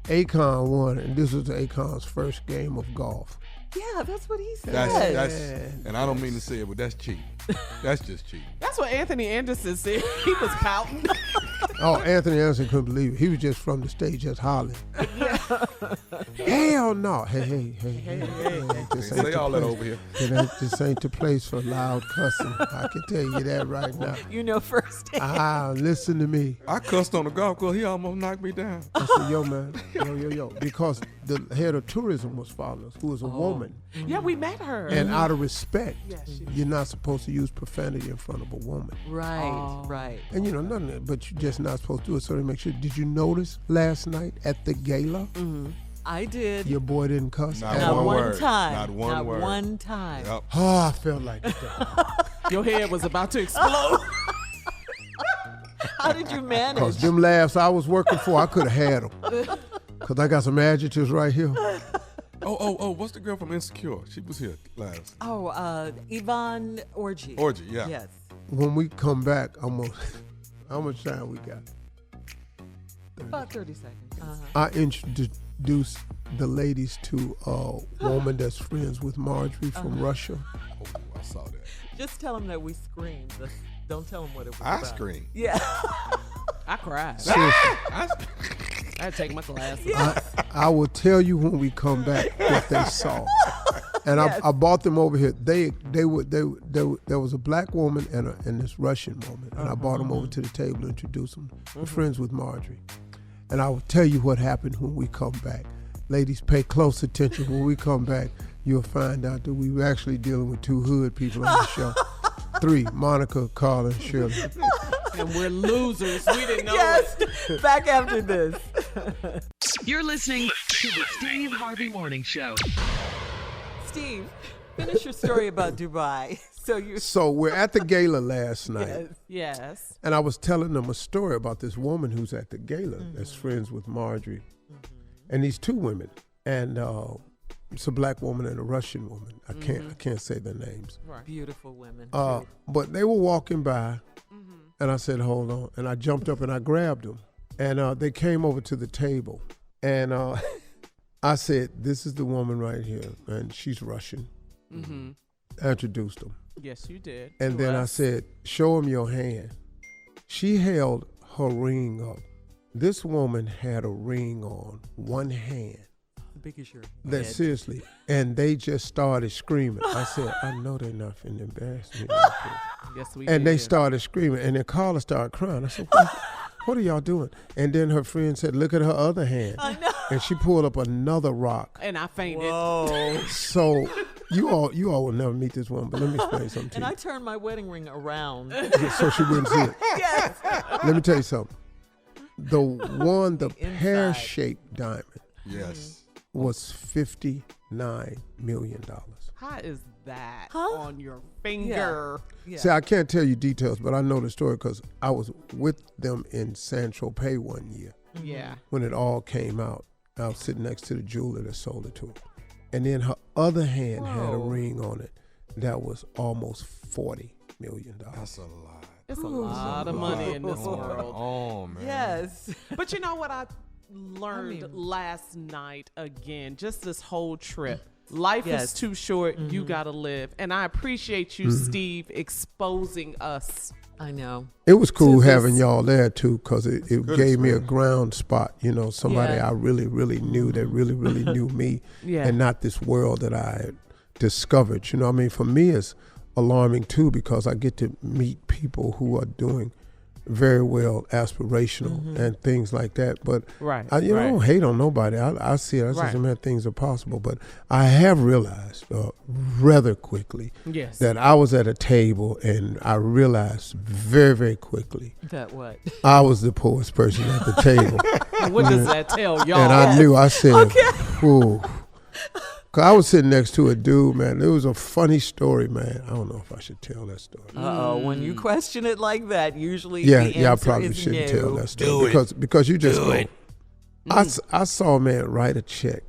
Akon won, and this was Akon's first game of golf. Yeah, that's what he said. That's, and I don't mean to say it, but that's cheap. That's just cheap. That's what Anthony Anderson said. He was pouting. Oh, Anthony Anderson couldn't believe it. He was just from the stage, just hollering. Hell no. Hey. Say all that over here. This ain't the place for loud cussing. I can tell you that right now. You know firsthand. Listen to me. I cussed on the golf course. He almost knocked me down. I said, yo, man. Yo. Because the head of tourism was following us, who was a woman. Yeah, we met her. And out of respect, you're not supposed to use profanity in front of a woman. Right. And nothing, but you're just not supposed to do it. So to make sure. Did you notice last night at the gala? Mm-hmm. I did. Your boy didn't cuss. Not one time. Not one word. One time. Yep. Oh, I felt like that. Your head was about to explode. How did you manage? Because them laughs I was working for, I could have had them. Because I got some adjectives right here. Oh, what's the girl from Insecure? She was here last. Yvonne Orji. Orji, yeah. Yes. When we come back, how much time we got? About 30 seconds. I introduced the ladies to a woman that's friends with Marjorie from Russia. Oh, I saw that. Just tell them that we screamed. Don't tell them what it was I about. screamed. Yeah. I cried. I had to take my glasses. I will tell you when we come back what they saw. And I brought them over here. There was a black woman and this Russian woman, and I brought them over to the table to introduce them. They're friends with Marjorie. And I will tell you what happened when we come back. Ladies, pay close attention. When we come back, you'll find out that we were actually dealing with 2 hood people on the show. 3, Monica, Carla, and Shirley. And we're losers. We didn't know it. Back after this. You're listening to the Steve Harvey Morning Show. Steve, Finish your story about Dubai. So we're at the gala last night. Yes. And I was telling them a story about this woman who's at the gala that's friends with Marjorie. And these two women. And it's a black woman and a Russian woman. I can't say their names. Right. Beautiful women. But they were walking by, and I said, hold on. And I jumped up and I grabbed them. And they came over to the table. And I said, this is the woman right here. And she's Russian. I introduced them. Yes, you did. And then I said, show him your hand. She held her ring up. This woman had a ring on one hand. Big as your That head. seriously. And they just started screaming. I said, I know they're not finna embarrass me like this. Yes, we And did. they started screaming. And then Carla started crying. I said, what are y'all doing? And then her friend said, look at her other hand. I know. And she pulled up another rock. And I fainted. Whoa. So you all will never meet this woman, but let me explain something to And you. I turned my wedding ring around. So she wouldn't see it. Yes. Let me tell you something. The pear-shaped diamond was $59 million. How is that on your finger? Yeah. See, I can't tell you details, but I know the story because I was with them in San Tropez one year. Yeah. When it all came out. I was sitting next to the jeweler that sold it to her. And then her other hand had a ring on it that was almost $40 million. That's a lot. It's a lot of money in this world. Oh, man. Yes. But you know what I learned last night again, just this whole trip. Life is too short. You got to live. And I appreciate you, Steve, exposing us. I know. It was cool having y'all there, too, because it gave me a ground spot. You know, somebody Yeah. I really, really knew that really, really knew me and not this world that I had discovered. You know what I mean? For me, it's alarming, too, because I get to meet people who are doing very well, aspirational and things like that. But I don't hate on nobody. I see it. I say, man, things are possible. But I have realized rather quickly that I was at a table and I realized very, very quickly that what? I was the poorest person at the table. What does that tell y'all? And I knew, I said, ooh. Cause I was sitting next to a dude, man. It was a funny story, man. I don't know if I should tell that story. When you question it like that, usually I probably shouldn't tell that story because you just go. I saw a man write a check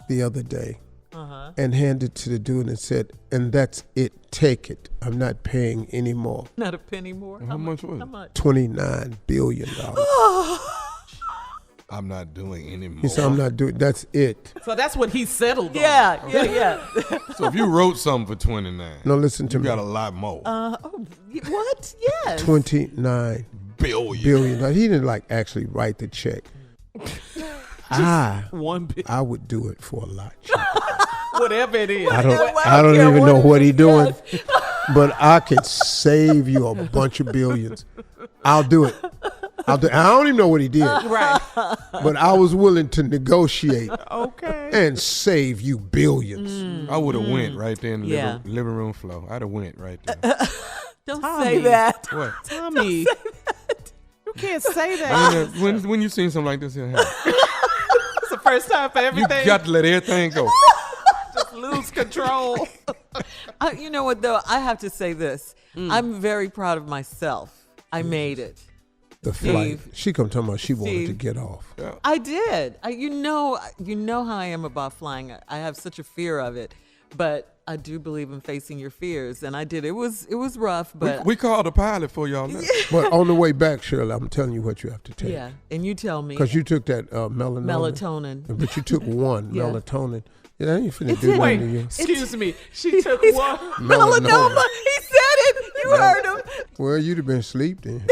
the other day and hand it to the dude and said, "And that's it. Take it. I'm not paying anymore." Not a penny more. How much was it? How much? $29 billion. I'm not doing anymore. He said, "I'm not doing. That's it." So that's what he settled on. Yeah. So if you wrote something for 29, No, listen to you me. got a lot more. What? Yes. $29 billion. He didn't actually write the check. I would do it for a lot cheaper. Whatever it is. I don't even know what he's doing, but I could save you a bunch of billions. I'll do it. I don't even know what he did. Right. But I was willing to negotiate Okay. and save you billions. I would have went right there in the living room floor. I'd have went right there. Don't Tommy. say that. What? Tommy. You can't say that. When you seen something like this here happen, It's the first time for you everything. got to let everything go. Just lose control. You know what, though? I have to say this. I'm very proud of myself. I made it. The flight. She come talking about she wanted to Steve. get off. Yeah. I did. You know how I am about flying. I have such a fear of it, but I do believe in facing your fears, and I did. It was rough, but We called a pilot for y'all. But on the way back, Shirley, I'm telling you what you have to take. yeah. And you tell me Because you took that melatonin. melatonin. But you took one Yeah. melatonin. Yeah, that ain't finna do Wait, nothing to you. excuse me. She took one. Melanoma. He said it. You heard him. Well, you'd have been asleep then.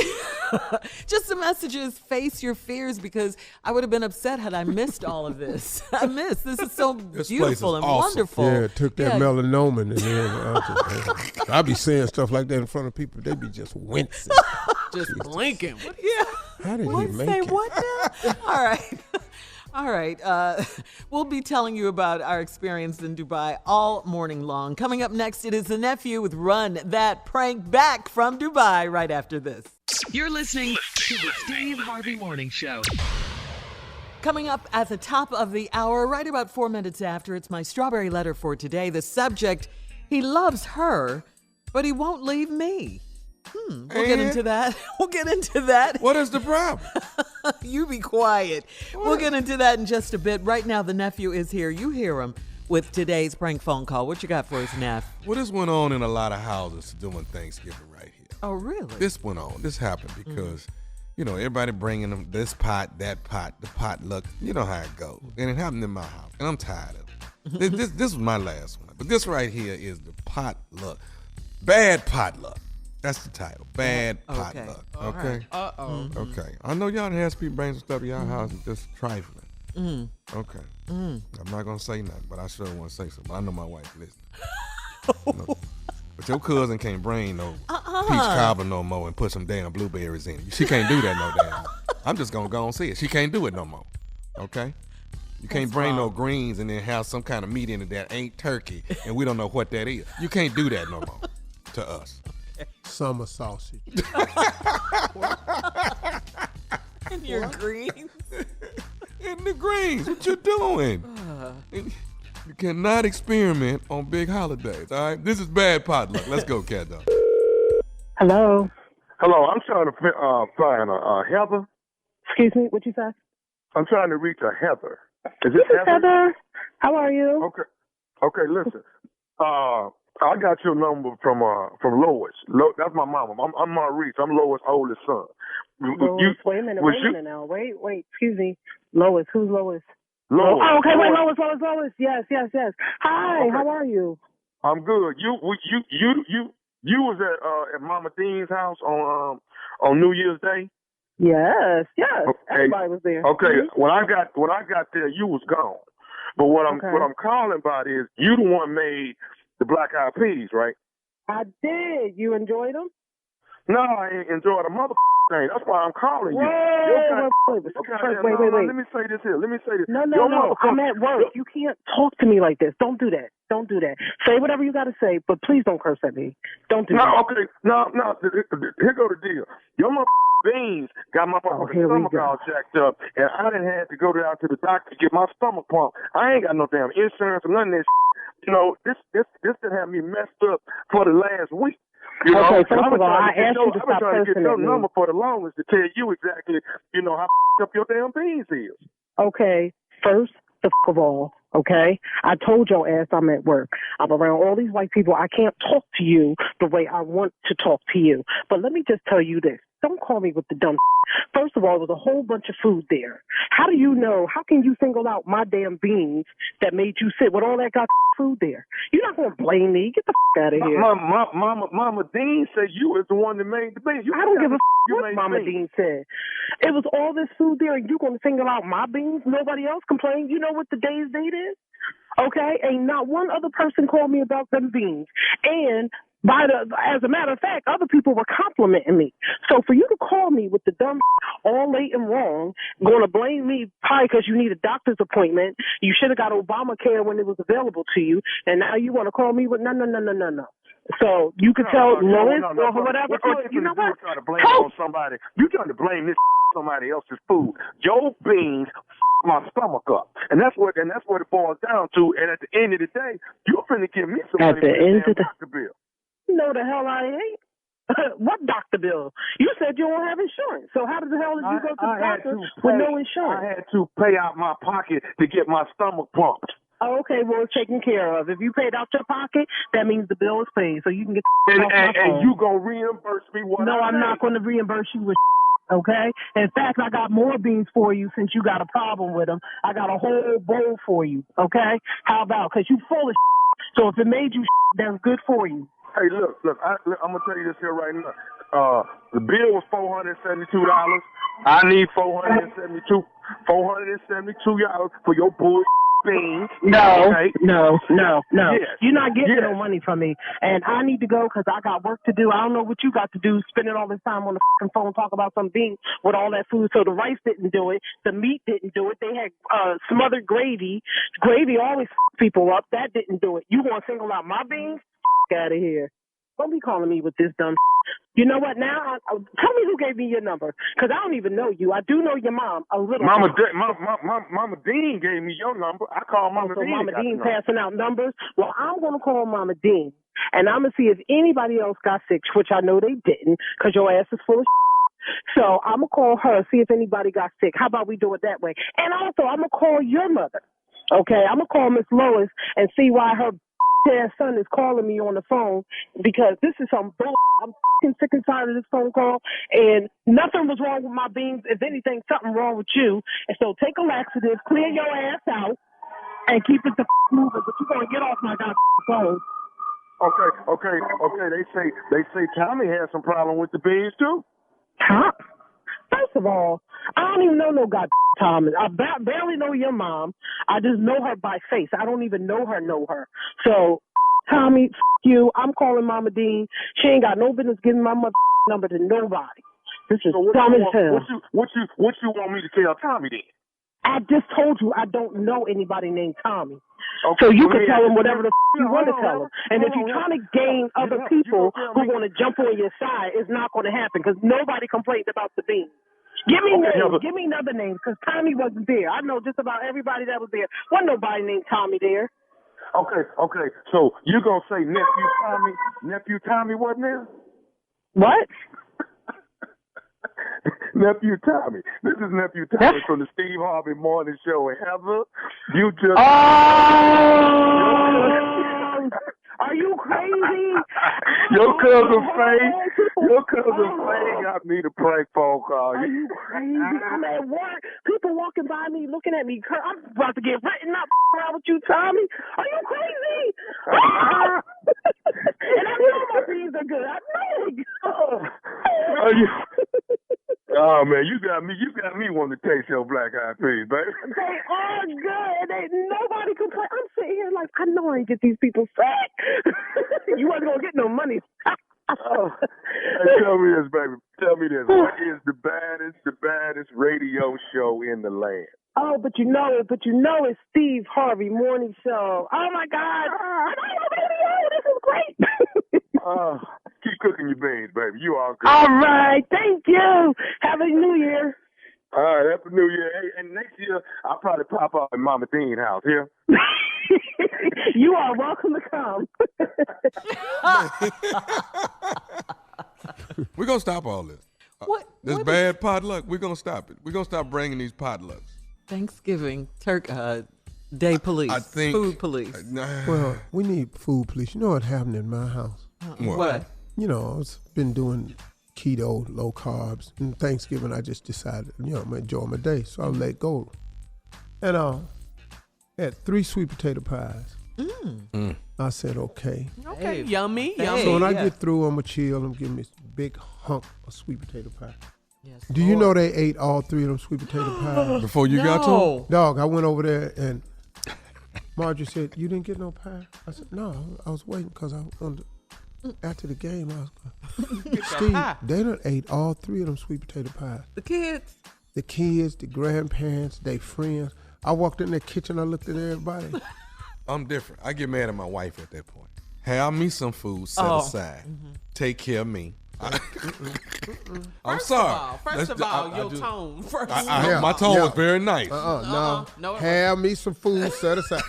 Just the message is face your fears, because I would have been upset had I missed all of this. I missed. This is so This place beautiful is and awesome. wonderful. Yeah, took that Yeah. melanomin and then I be saying stuff like that in front of people. They be just wincing. Just blinking. What How did What? he make Say it? what now? All right. All right. We'll be telling you about our experience in Dubai all morning long. Coming up next, it is the nephew with Run That Prank Back from Dubai right after this. You're listening to the Steve Harvey Morning Show. Coming up at the top of the hour, right about 4 minutes after, it's my strawberry letter for today. The subject, he loves her, but he won't leave me. We'll get into that. We'll get into that. What is the problem? You be quiet. We'll get into that in just a bit. Right now, the nephew is here. You hear him with today's prank phone call. What you got for us, Neff? Well, this went on in a lot of houses during Thanksgiving right here. Oh, really? This went on. This happened because, everybody bringing them this pot, that pot, the potluck. You know how it goes. And it happened in my house. And I'm tired of it. This was my last one. But this right here is the potluck. Bad potluck. That's the title. Bad potluck. Okay? Uh-oh. Okay. I know y'all has people bring some stuff to y'all house and just trifling. Okay. I'm not going to say nothing, but I sure want to say something. I know my wife listening. No. But your cousin can't bring no peach cobbler no more and put some damn blueberries in it. She can't do that no damn more. I'm just going to go and see it. She can't do it no more. Okay? You can't bring no greens and then have some kind of meat in it that ain't turkey and we don't know what that is. You can't do that no more to us. Summer sausage. And your greens. In the greens, what you doing? You cannot experiment on big holidays, all right? This is bad potluck. Let's go, cat dog. Hello. Hello, I'm trying to find Heather. Excuse me, what you say? I'm trying to reach a Heather. Is This it is Heather. How are you? Okay, listen. I got your number from Lois. That's my mama. I'm Maurice. I'm Lois' oldest son. Lois, wait a minute now. Wait, excuse me. Lois, who's Lois? Lois. Oh, okay, wait, Lois. Yes. Hi, okay. How are you? I'm good. You was at Mama Dean's house on New Year's Day? Yes. Okay. Everybody was there. Okay. When I got there, you was gone. But what I'm calling about is you the one made the black eyed peas, right? I did. You enjoyed them? No, I ain't enjoyed a mother thing. That's why I'm calling you. Wait. Let me say this here. No. I'm at work. You can't talk to me like this. Don't do that. Say whatever you got to say, but please don't curse at me. Don't do that. Okay. No. Here go the deal. Your mother beans got my stomach all jacked up, and I done had to go down to the doctor to get my stomach pumped. I ain't got no damn insurance or none of this. This done had me messed up for the last week. Okay, first of all, I asked you to stop trying to get your me. number for the longest to tell you exactly, how up your damn beans is. Okay, first of all, okay? I told your ass I'm at work. I'm around all these white people. I can't talk to you the way I want to talk to you. But let me just tell you this. Don't call me with the dumb. First of all, there was a whole bunch of food there. How do you know? How can you single out my damn beans that made you sit with all that food there? You're not going to blame me. Get the out of here. Mama Dean said you was the one that made the beans. I don't give a what Mama Dean said. It was all this food there, and you're going to single out my beans? Nobody else complained. You know what today's date is? Okay? Ain't not one other person called me about them beans. And as a matter of fact, other people were complimenting me. So for you to call me with the dumb all late and wrong, going to blame me probably because you need a doctor's appointment, you should have got Obamacare when it was available to you, and now you want to call me with no. So you could tell Lois or whatever. You know what? Trying to blame it on somebody. You trying to blame this somebody else's food. Your beans my stomach up, and that's what it boils down to. And at the end of the day, you're finna give me some money for the doctor bill. No, the hell I ain't. What doctor bill? You said you don't have insurance. So how the hell did you go to the doctor with no insurance? I had to pay out my pocket to get my stomach pumped. Oh, okay, well, it's taken care of. If you paid out your pocket, that means the bill is paid, so you can get and you gonna reimburse me what? No, I'm not going to reimburse you with. Okay? In fact, I got more beans for you since you got a problem with them. I got a whole bowl for you. Okay? How about? Because you full of. So if it made you, that's good for you. Hey, look, I'm going to tell you this here right now. The bill was $472. I need $472 for your bull beans. No. Okay? No. Yes. You're not getting no money from me. And I need to go because I got work to do. I don't know what you got to do, spending all this time on the phone talking about some beans with all that food. So the rice didn't do it. The meat didn't do it. They had smothered gravy. Gravy always people up. That didn't do it. You want to single out my beans? Out of here. Don't be calling me with this dumb. You know what? Now, tell me who gave me your number, because I don't even know you. I do know your mom a little. Mama Dean gave me your number. I called Mama Dean. So Mama Dean passing out numbers. Well, I'm going to call Mama Dean, and I'm going to see if anybody else got sick, which I know they didn't, because your ass is full of shit. So I'm going to call her, see if anybody got sick. How about we do it that way? And also, I'm going to call your mother. Okay, I'm going to call Miss Lois and see why her son is calling me on the phone, because this is some bull. I'm sick and tired of this phone call, and nothing was wrong with my beans. If anything, something wrong with you. And so take a laxative, clear your ass out, and keep it moving. But you're gonna get off my goddamn phone. Okay. They say Tommy has some problem with the beans too. Huh? First of all, I don't even know no goddamn Tommy. I barely know your mom. I just know her by face. I don't even know her. So, Tommy, you. I'm calling Mama Dean. She ain't got no business giving my mother number to nobody. This is dumb as hell. What you want me to tell Tommy then? I just told you I don't know anybody named Tommy. Okay, so you can tell him whatever the you want to tell him. And if you're trying to gain other people who want to jump on your side, it's not going to happen, because nobody complained about the beans. Give me names. Give me another name, because Tommy wasn't there. I know just about everybody that was there. Wasn't nobody named Tommy there. Okay. So you're going to say Nephew Tommy wasn't there? What? Nephew Tommy. This is Nephew Tommy from the Steve Harvey Morning Show. And Heather, you just... Are you crazy? Your cousin Faye got me the prank phone call. Are you crazy? I'm at work. People walking by me, looking at me. I'm about to get written up around with you, Tommy. Are you crazy? And I know my beans are good. I know they good. Are you... Oh man, you got me wanting to taste your black eyed peas, baby. They are good. Nobody complain. I'm sitting here like, I know I ain't get these people sick. You wasn't gonna get no money. Hey, tell me this, baby. Tell me this. What is the baddest radio show in the land? Oh, but you know it's Steve Harvey Morning Show. Oh my God. I'm on the radio. This is great. Keep cooking your beans, baby. You all good. All right. Thank you. Happy New Year. All right. Happy New Year. Hey, and next year, I'll probably pop up at Mama Dean's house here. You are welcome to come. We're going to stop all this. This bad potluck, we're going to stop it. We're going to stop bringing these potlucks. Thanksgiving, Day Police, I think, Food Police. Well, we need food police. You know what happened in my house? What? You know, I've been doing keto, low carbs. And Thanksgiving, I just decided, I'm going to enjoy my day. So I let go. And I had 3 sweet potato pies. I said, okay. Okay, yummy. So when I get through, I'm going to chill. I'm giving me a big hunk of sweet potato pie. Yes, Do you know they ate all 3 of them sweet potato pies? Before you got to them? Dog, I went over there and Marjorie said, you didn't get no pie? I said, no, I was waiting because I wanted after the game, I was going, Steve, they done ate all 3 of them sweet potato pies. The kids, the grandparents, they friends. I walked in the kitchen, I looked at everybody. I'm different. I get mad at my wife at that point. Have me some food set aside. Take care of me. I'm sorry. First of all, your tone. My tone was very nice. No. Have me some food set aside.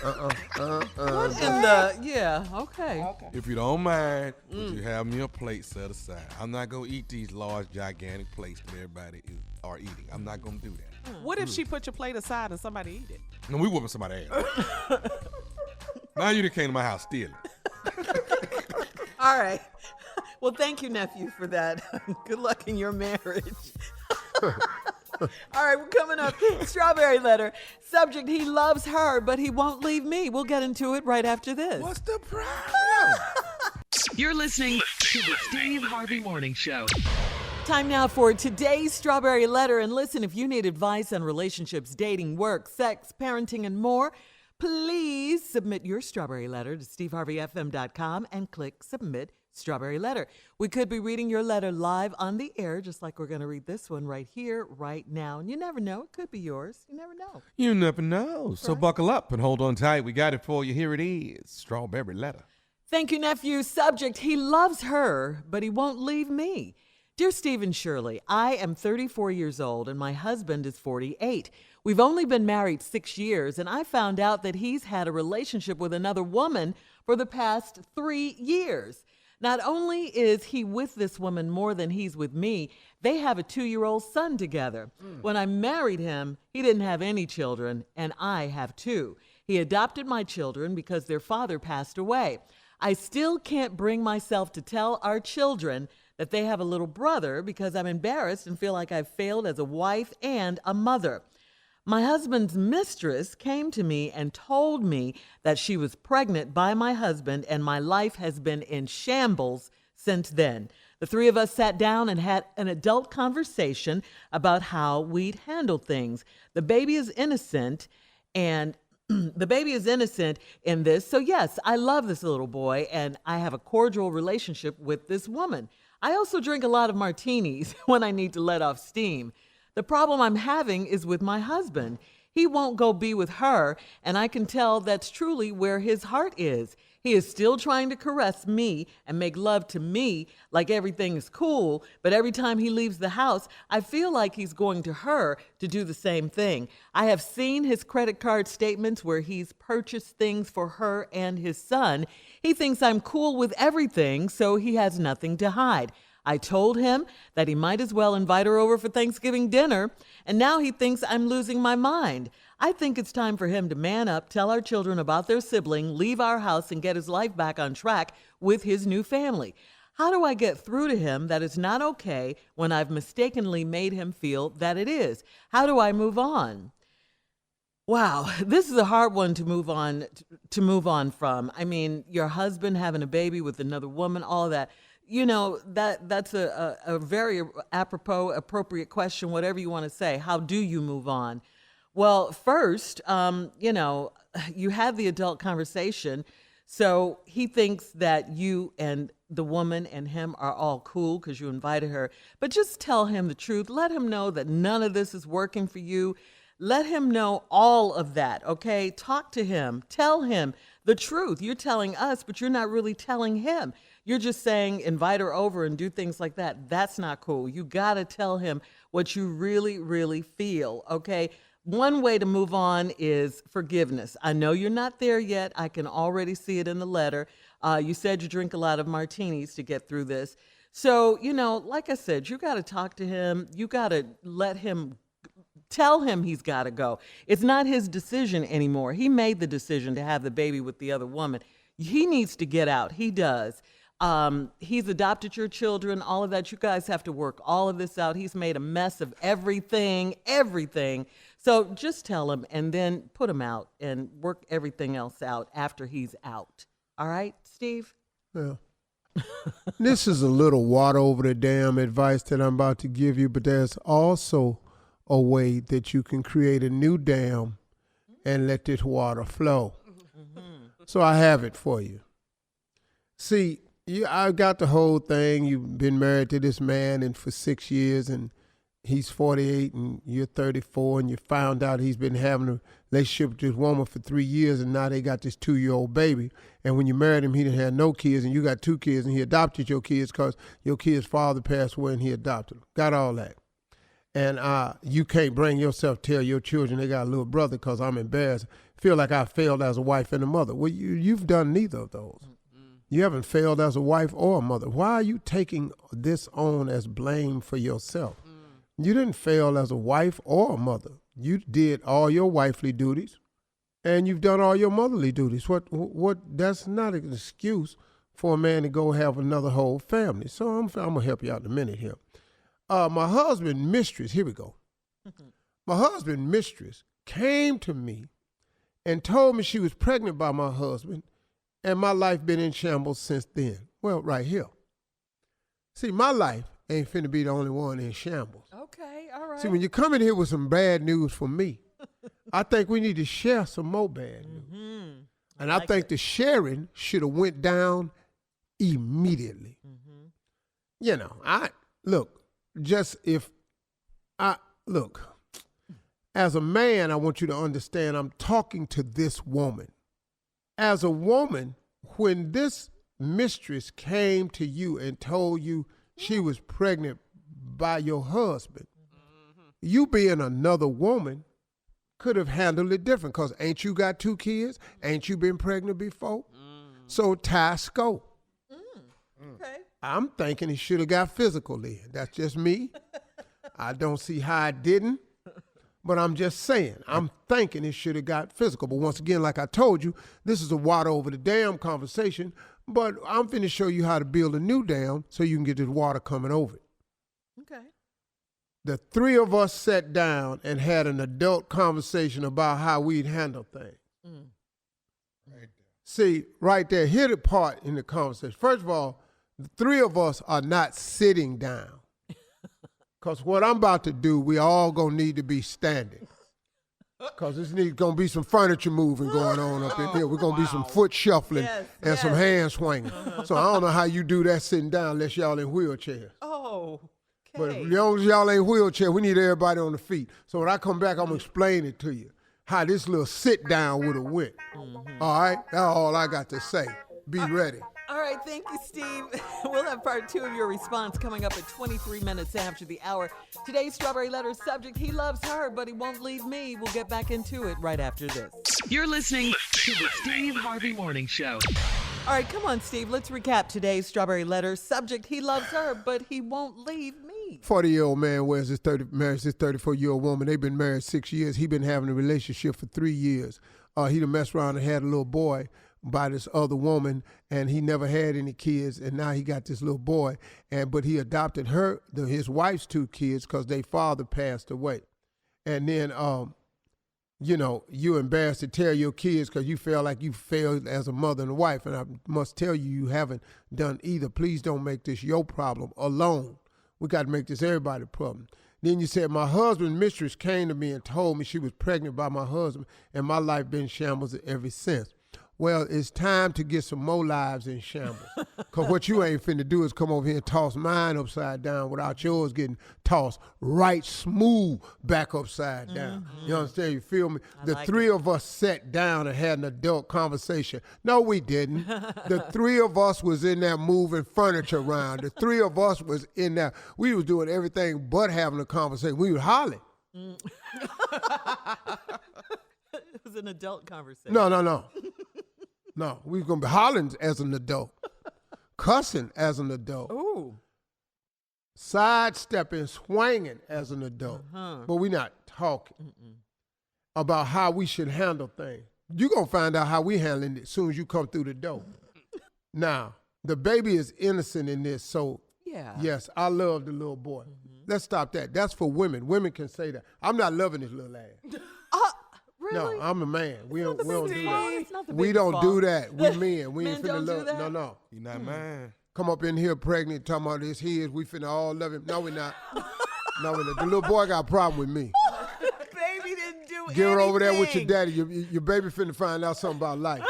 okay. If you don't mind, would you have me a plate set aside? I'm not going to eat these large, gigantic plates that everybody are eating. I'm not going to do that. What if she put your plate aside and somebody eat it? No, we whooping somebody's ass. Now you done came to my house stealing. All right. Well, thank you, nephew, for that. Good luck in your marriage. All right, we're coming up. Strawberry letter. Subject, he loves her, but he won't leave me. We'll get into it right after this. What's the problem? You're listening to the Steve Harvey Morning Show. Time now for today's Strawberry letter. And listen, if you need advice on relationships, dating, work, sex, parenting, and more, please submit your Strawberry letter to steveharveyfm.com and click Submit Strawberry Letter. We could be reading your letter live on the air, just like we're going to read this one right here, right now. And you never know. It could be yours. You never know. You never know. So buckle up and hold on tight. We got it for you. Here it is. Strawberry letter. Thank you, nephew. Subject, he loves her, but he won't leave me. Dear Steve and Shirley, I am 34 years old and my husband is 48. We've only been married 6 years, and I found out that he's had a relationship with another woman for the past 3 years. Not only is he with this woman more than he's with me, they have a 2-year-old son together. When I married him, he didn't have any children, and I have 2. He adopted my children because their father passed away. I still can't bring myself to tell our children that they have a little brother because I'm embarrassed and feel like I've failed as a wife and a mother. My husband's mistress came to me and told me that she was pregnant by my husband, and my life has been in shambles since then. The 3 of us sat down and had an adult conversation about how we'd handle things. The baby is innocent, and the baby is innocent in this. So yes, I love this little boy, and I have a cordial relationship with this woman. I also drink a lot of martinis when I need to let off steam. The problem I'm having is with my husband. He won't go be with her, and I can tell that's truly where his heart is. He is still trying to caress me and make love to me like everything is cool, but every time he leaves the house, I feel like he's going to her to do the same thing. I have seen his credit card statements where he's purchased things for her and his son. He thinks I'm cool with everything, so he has nothing to hide. I told him that he might as well invite her over for Thanksgiving dinner, and now he thinks I'm losing my mind. I think it's time for him to man up, tell our children about their sibling, leave our house, and get his life back on track with his new family. How do I get through to him that it's not okay when I've mistakenly made him feel that it is? How do I move on? Wow, this is a hard one to move on from. I mean, your husband having a baby with another woman, all of that. You know, that's a very apropos, appropriate question, whatever you want to say. How do you move on? Well, first, you had the adult conversation. So he thinks that you and the woman and him are all cool because you invited her. But just tell him the truth. Let him know that none of this is working for you. Let him know all of that, okay? Talk to him. Tell him the truth. You're telling us, but you're not really telling him. You're just saying invite her over and do things like that. That's not cool. You got to tell him what you really, really feel, okay? One way to move on is forgiveness. I know you're not there yet. I can already see it in the letter. You said you drink a lot of martinis to get through this. So, like I said, you got to talk to him. You got to tell him he's got to go. It's not his decision anymore. He made the decision to have the baby with the other woman. He needs to get out. He does. He's adopted your children, all of that. You guys have to work all of this out. He's made a mess of everything. So just tell him and then put him out and work everything else out after he's out. All right, Steve? Well, this is a little water over the dam advice that I'm about to give you, but there's also a way that you can create a new dam and let this water flow. So I have it for you. See, I got the whole thing. You've been married to this man and for 6 years, and he's 48 and you're 34, and you found out he's been having a relationship with this woman for 3 years, and now they got this 2-year-old baby. And when you married him, he didn't have no kids, and you got 2 kids, and he adopted your kids because your kid's father passed away and he adopted them. Got all that. And you can't bring yourself to tell your children they got a little brother because I'm embarrassed. Feel like I failed as a wife and a mother. Well, you've done neither of those. You haven't failed as a wife or a mother. Why are you taking this on as blame for yourself? You didn't fail as a wife or a mother. You did all your wifely duties, and you've done all your motherly duties. What? That's not an excuse for a man to go have another whole family. So I'm gonna help you out in a minute here. My husband mistress. Here we go. My husband mistress came to me and told me she was pregnant by my husband. And my life been in shambles since then. Well, right here. See, my life ain't finna be the only one in shambles. Okay, all right. See, when you come in here with some bad news for me, I think we need to share some more bad news. And I think the sharing should have went down immediately. As a man, I want you to understand I'm talking to this woman. As a woman, when this mistress came to you and told you she was pregnant by your husband, you being another woman could have handled it different, because ain't you got 2 kids? Ain't you been pregnant before? So tie scope. Okay. I'm thinking he should have got physical then. That's just me. I don't see how I didn't, but I'm just saying, I'm thinking it should have got physical. But once again, like I told you, this is a water over the dam conversation, but I'm finna show you how to build a new dam so you can get this water coming over it. Okay. The 3 of us sat down and had an adult conversation about how we'd handle things. Right there. See, right there, here's the part in the conversation. First of all, the 3 of us are not sitting down. Because what I'm about to do, we all going to need to be standing. Because there's going to be some furniture moving going on up in here. We're going to be some foot shuffling and some hand swinging. So I don't know how you do that sitting down unless y'all in wheelchairs. Oh, But as long as y'all ain't wheelchair, we need everybody on the feet. So when I come back, I'm going to explain it to you, how this little sit down would have went. All right? That's all I got to say. Be ready. All right, thank you, Steve. We'll have part 2 of your response coming up at 23 minutes after the hour. Today's Strawberry Letter subject, he loves her, but he won't leave me. We'll get back into it right after this. You're listening to the Steve Harvey Morning Show. All right, come on, Steve. Let's recap today's Strawberry Letter subject, he loves her, but he won't leave me. 40-year-old man marries his 34-year-old woman. They've been married 6 years. He been having a relationship for 3 years. He done messed around and had a little boy by this other woman, and he never had any kids, and now he got this little boy. But he adopted his wife's 2 kids because their father passed away. And then, you're embarrassed to tell your kids because you feel like you failed as a mother and a wife, and I must tell you, you haven't done either. Please don't make this your problem alone. We got to make this everybody's problem. Then you said, my husband's mistress came to me and told me she was pregnant by my husband, and my life been shambles ever since. Well, it's time to get some more lives in shambles. Because what you ain't finna do is come over here and toss mine upside down without yours getting tossed right smooth back upside down. You understand? You feel me? The 3 of us sat down and had an adult conversation. No, we didn't. The 3 of us was in there moving furniture around. The 3 of us was in there. We was doing everything but having a conversation. We was hollering. It was an adult conversation. No. No, we was going to be hollering as an adult, cussing as an adult, sidestepping, swinging as an adult. But we not talking about how we should handle things. You're going to find out how we handling it as soon as you come through the door. Now, the baby is innocent in this, so yes, I love the little boy. Let's stop that. That's for women. Women can say that. I'm not loving this little ass. Really? No, I'm a man. We don't do that. We don't do that. We men. We ain't finna love. that? No. You not man. Come up in here pregnant, talking about this his. We finna all love him. No, we not. No, we not. The little boy got a problem with me. Baby didn't do anything. Get her over there with your daddy. Your baby finna find out something about life.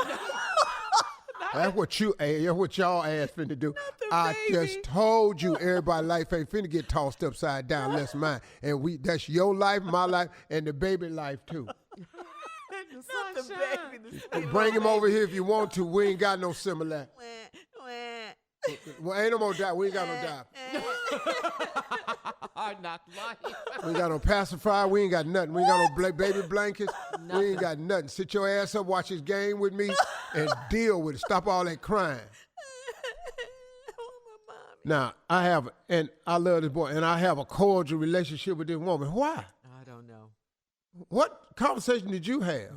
That's what y'all ass finna do. I just told you everybody's life ain't finna get tossed upside down unless mine. And that's your life, my life, and the baby life too. Not the baby. And bring him over here if you want to. We ain't got no similar. Well, ain't no more die. We ain't got no die. We ain't got no pacifier. We ain't got nothing. We ain't got no baby blankets. We ain't got nothing. Sit your ass up, watch this game with me, and deal with it. Stop all that crying. Now, I love this boy, and I have a cordial relationship with this woman. Why? I don't know. What conversation did you have?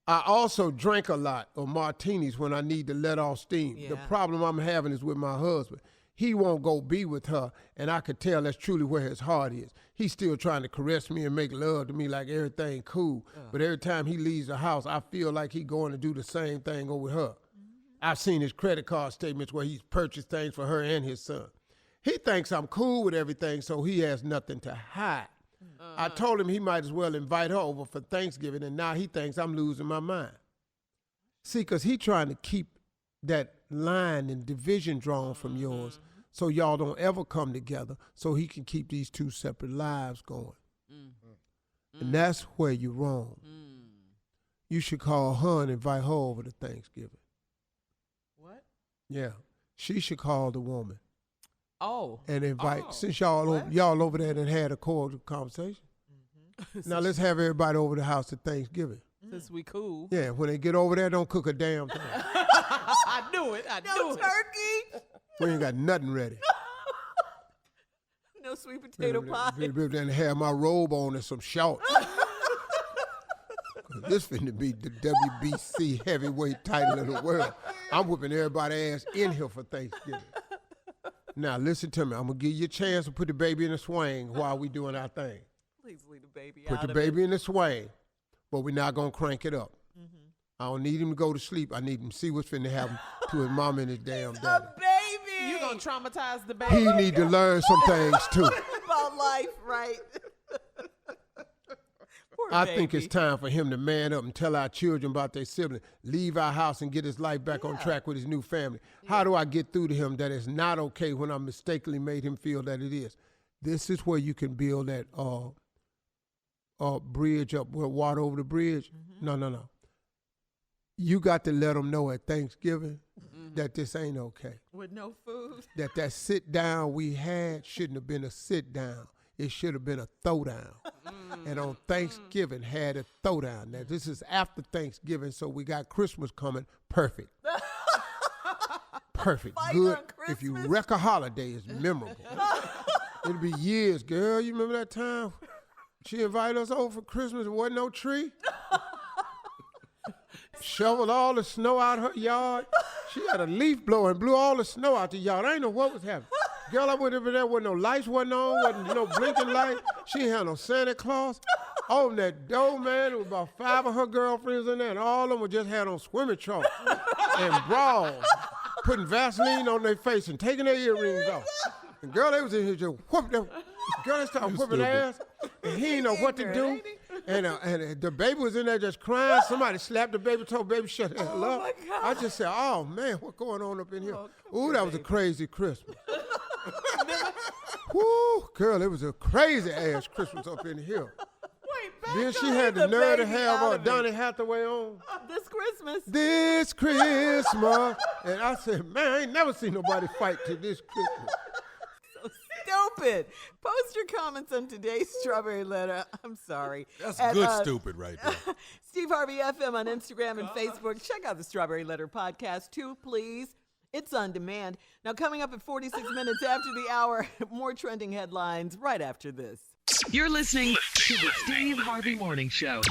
I also drink a lot of martinis when I need to let off steam. Yeah. The problem I'm having is with my husband. He won't go be with her, and I could tell that's truly where his heart is. He's still trying to caress me and make love to me like everything cool. But every time he leaves the house, I feel like he's going to do the same thing over her. I've seen his credit card statements where he's purchased things for her and his son. He thinks I'm cool with everything, so he has nothing to hide. I told him he might as well invite her over for Thanksgiving, and now he thinks I'm losing my mind. See, because he trying to keep that line and division drawn from yours so y'all don't ever come together so he can keep these 2 separate lives going. And that's where you're wrong. You should call her and invite her over to Thanksgiving. What? Yeah. She should call the woman. Oh. And invite, since y'all over there and had a cordial conversation. Now let's have everybody over the house at Thanksgiving. Since we cool. Yeah, when they get over there, don't cook a damn thing. I knew it. No turkey. We ain't got nothing ready. No sweet potato pie. Then have my robe on and some shorts. This finna be the WBC heavyweight title of the world. I'm whooping everybody's ass in here for Thanksgiving. Now listen to me. I'm gonna give you a chance to put the baby in the swing while we doing our thing. Please leave the baby Put out the of baby it. in the swing, but we're not gonna crank it up. I don't need him to go to sleep. I need him to see what's finna happen to his mom and his damn daddy. Baby. You gonna traumatize the baby. He need to learn some things too. About life, right? I think it's time for him to man up and tell our children about their siblings, leave our house and get his life back on track with his new family. How do I get through to him that it's not okay when I mistakenly made him feel that it is? This is where you can build that bridge up, water over the bridge. No. You got to let them know at Thanksgiving that this ain't okay. With no food. That sit down we had shouldn't have been a sit down. It should have been a throwdown. And on Thanksgiving had a throwdown. Now this is after Thanksgiving, so we got Christmas coming. Perfect. Perfect. Good. If you wreck a holiday, it's memorable. It'll be years, girl. You remember that time she invited us over for Christmas and wasn't no tree? Shoveled all the snow out her yard. She had a leaf blower and blew all the snow out the yard. I didn't know what was happening. Girl, I went over there, wasn't no lights wasn't on, wasn't no blinking light. She ain't had no Santa Claus. Opened that door, man, there was about 5 of her girlfriends in there, and all of them just had on swimming trunks and bras, putting Vaseline on their face and taking their earrings off. And girl, they was in here just whooping them. Girl, they started whooping ass, and he didn't know what to do. And the baby was in there just crying. Somebody slapped the baby, told the baby shut the hell up. My God. I just said, oh, man, what's going on up in here? Ooh, that was a crazy Christmas. Woo, girl, it was a crazy-ass Christmas up in here. Then she had the nerve to have Donny Hathaway on. This Christmas. And I said, man, I ain't never seen nobody fight to this Christmas. Stupid. Post your comments on today's Strawberry Letter. I'm sorry. That's good stupid right there. Steve Harvey FM on Instagram and Facebook. Check out the Strawberry Letter podcast too, please. It's on demand. Now, coming up at 46 minutes after the hour, more trending headlines right after this. You're listening to the Steve Harvey Morning Show.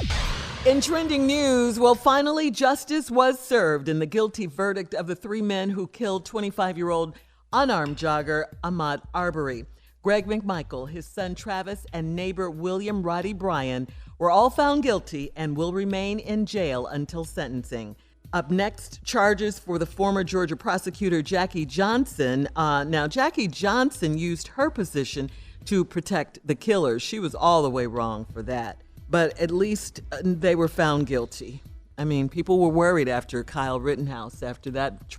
In trending news, well, finally, justice was served in the guilty verdict of the 3 men who killed 25-year-old unarmed jogger Ahmaud Arbery. Greg McMichael, his son Travis, and neighbor William Roddy Bryan were all found guilty and will remain in jail until sentencing. Up next, charges for the former Georgia prosecutor Jackie Johnson. Now, Jackie Johnson used her position to protect the killers. She was all the way wrong for that. But at least they were found guilty. I mean, people were worried after Kyle Rittenhouse, after that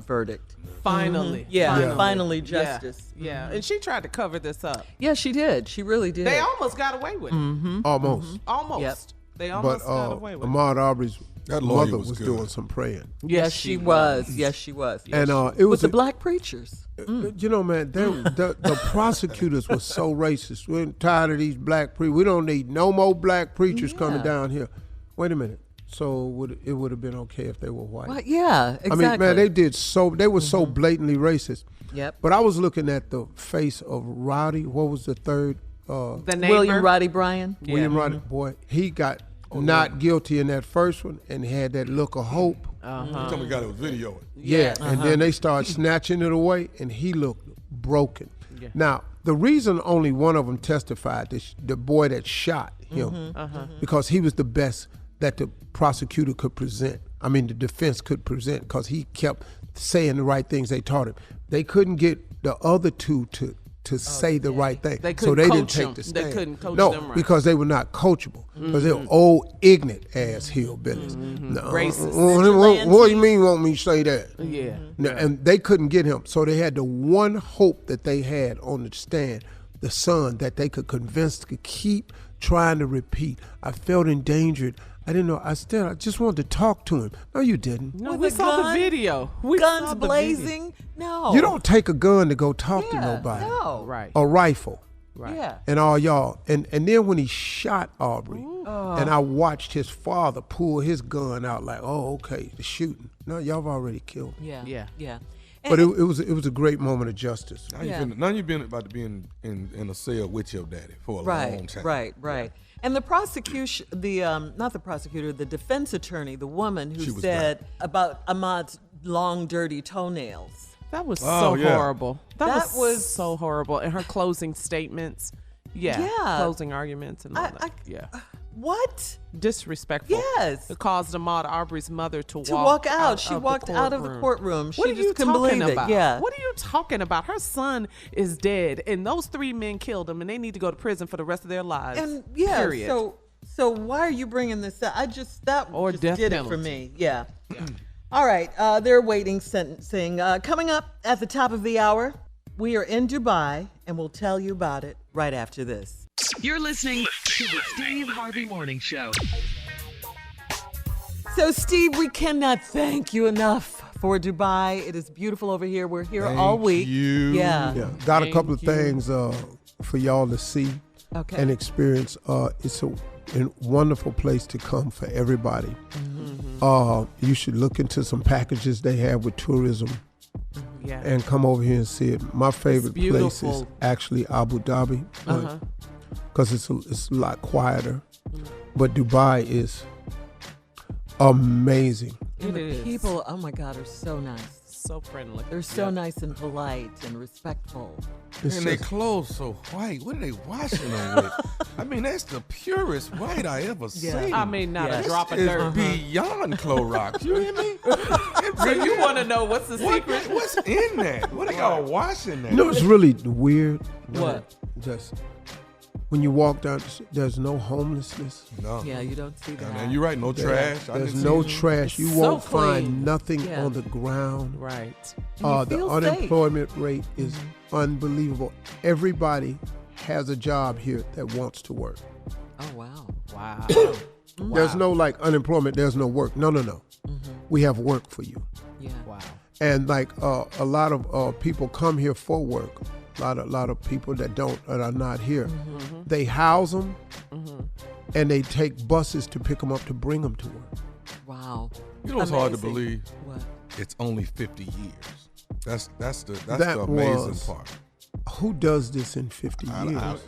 verdict. Finally. Finally justice. Yeah. And she tried to cover this up. Yeah, she did. She really did. They almost got away with it. Almost. Almost. Yep. They almost got away with it. Ahmaud Arbery's mother was good. doing some praying. Yes, she was. Yes, she was. And it was with the black preachers. You know, man, the prosecutors were so racist. We're tired of these black preachers. We don't need no more black preachers coming down here. Wait a minute. So it would have been okay if they were white. Well, yeah, exactly. I mean, man, they were so blatantly racist. Yep. But I was looking at the face of Roddy. What was the third? The neighbor. William Roddy Bryan. William Roddy. Boy, he got not guilty in that first one and had that look of hope. You told me God it was videoing. Yeah, and then they started snatching it away, and he looked broken. Yeah. Now, the reason only one of them testified, the boy that shot him, because he was the best that the prosecutor could present. I mean, the defense could present, because he kept saying the right things they taught him. They couldn't get the other two to say the right thing. So they didn't take the stand. They couldn't coach them right. Because they were not coachable. Because they were old, ignorant ass hillbillies. Racist. What do you mean you want me to say that? Yeah. And they couldn't get him. So they had the one hope that they had on the stand, the son that they could convince to keep trying to repeat. I felt endangered. I didn't know. I just wanted to talk to him. No, you didn't. No, we saw the video. Guns blazing. No. You don't take a gun to go talk to nobody. No. Right. A rifle. Right. Yeah. And all y'all. And then when he shot Arbery, and I watched his father pull his gun out like, oh, okay, the shooting. No, y'all have already killed him. Yeah. But it was a great moment of justice. Now you've been about to be in a cell with your daddy for a long time. Right. And the prosecution, not the prosecutor, the defense attorney, the woman who said about Ahmaud's long, dirty toenails. That was so horrible. That was so horrible. And her closing statements. Yeah. Closing arguments and all that. What? Disrespectful. Yes. It caused Ahmaud Arbery's mother to walk out. She walked out of the courtroom. What she are you just couldn't talking believe about? it. Yeah. What are you talking about? Her son is dead, and those 3 men killed him, and they need to go to prison for the rest of their lives. And period. So why are you bringing this up? Did penalty. it for me. Yeah. All right. They're waiting sentencing. Coming up at the top of the hour, we are in Dubai, and we'll tell you about it right after this. You're listening to the Steve Harvey Morning Show. So, Steve, we cannot thank you enough for Dubai. It is beautiful over here. We're here all week. Yeah. Got a couple of things for y'all to see and experience. It's a wonderful place to come for everybody. You should look into some packages they have with tourism. And come over here and see it. My favorite place is actually Abu Dhabi. Because it's a lot quieter. But Dubai is amazing. And the people, oh my God, are so nice. So friendly. They're so nice and polite and respectful. And they clothes so white. What are they washing them with? I mean, that's the purest white I ever seen. I mean, not a drop of dirt. Beyond Clorox. You hear me? So you want to know what's the secret? What's in that? What are y'all washing that? You know, it's really weird. What? Just when you walk down, there's no homelessness. No. Yeah, you don't see that. Man, you're right. No trash. There's no trash. You won't find nothing on the ground. Right. The unemployment rate is unbelievable. Everybody has a job here that wants to work. Oh, wow. Wow. There's no like unemployment. There's no work. No. We have work for you. Yeah. Wow. And like a lot of people come here for work. A lot of people that are not here. They house them, and they take buses to pick them up to bring them to work. Wow. You know what's hard to believe? What? It's only 50 years. That's the amazing part. Who does this in 50 years?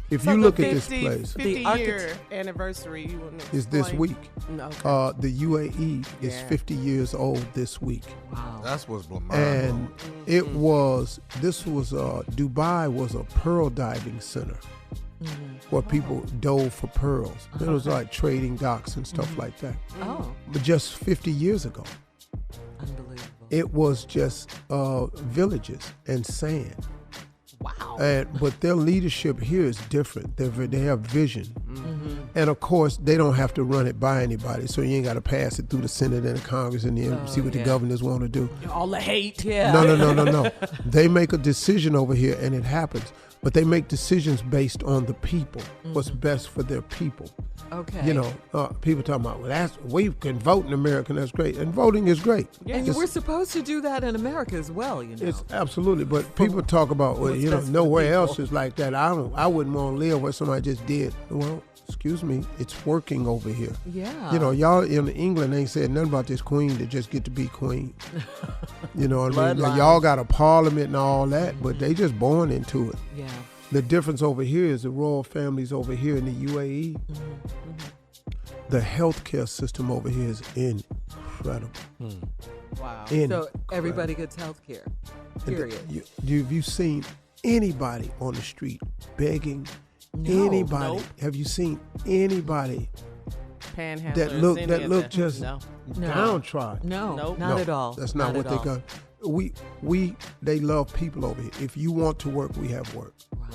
If you look at this place, 50-year anniversary is this week. Okay. The UAE is 50 years old this week. Wow. That's what's blowing my And Dubai was a pearl diving center where people dove for pearls. It was like trading docks and stuff like that. Oh. But just 50 years ago, Unbelievable. it was just villages and sand. Wow. But their leadership here is different. They have vision. And of course, they don't have to run it by anybody, so you ain't got to pass it through the Senate and the Congress and then see what the governors want to do. All the hate. Yeah. No. They make a decision over here and it happens. But they make decisions based on the people, what's best for their people. Okay. You know, people talking about, well, we can vote in America, and that's great. And voting is great. Yeah. And we're supposed to do that in America as well, you know. It's absolutely. But people talk about, well, you know, nowhere else is like that. I wouldn't want to live where somebody just did. Well, excuse me, it's working over here. Yeah. You know, y'all in England ain't said nothing about this queen to just get to be queen. You know what I mean? Like, y'all got a parliament and all that, but they just born into it. Yeah. The difference over here is the royal families over here in the UAE. The healthcare system over here is incredible. Wow. So everybody gets health care, period. Have you seen anybody on the street begging? No. Anybody? Nope. Have you seen anybody Panhandlers, that look just downtrodden? No, not at all. That's not what they got. They love people over here. If you want to work, we have work. Wow.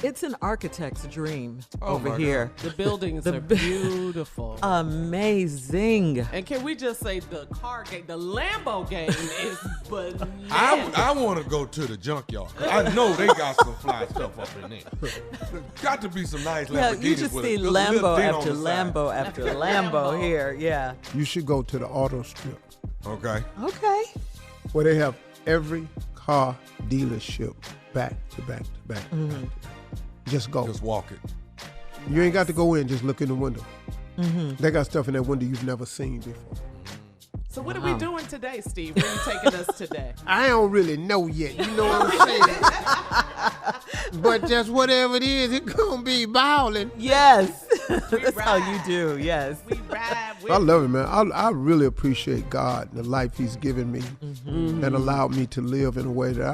It's an architect's dream over my here. The buildings are beautiful. Amazing. And can we just say the car game, the Lambo game is bananas. I want to go to the junkyard. I know they got some fly stuff up in there. Got to be some nice Lamborghinis. You just with see a little Lambo dent on after the side. Lambo after Lambo here. Yeah. You should go to the auto strip Okay. Okay. where they have every car dealership back to back to back. To back to back. Just go. Just walk it. You ain't got to go in. Just look in the window. They got stuff in that window you've never seen before. So what are we doing today, Steve? Where are you taking us today? I don't really know yet. You know what I'm saying? But just whatever it is, it's going to be bowling. Yes. That's how you do. Yes. We ride with I love it, man. I really appreciate God and the life He's given me and allowed me to live in a way that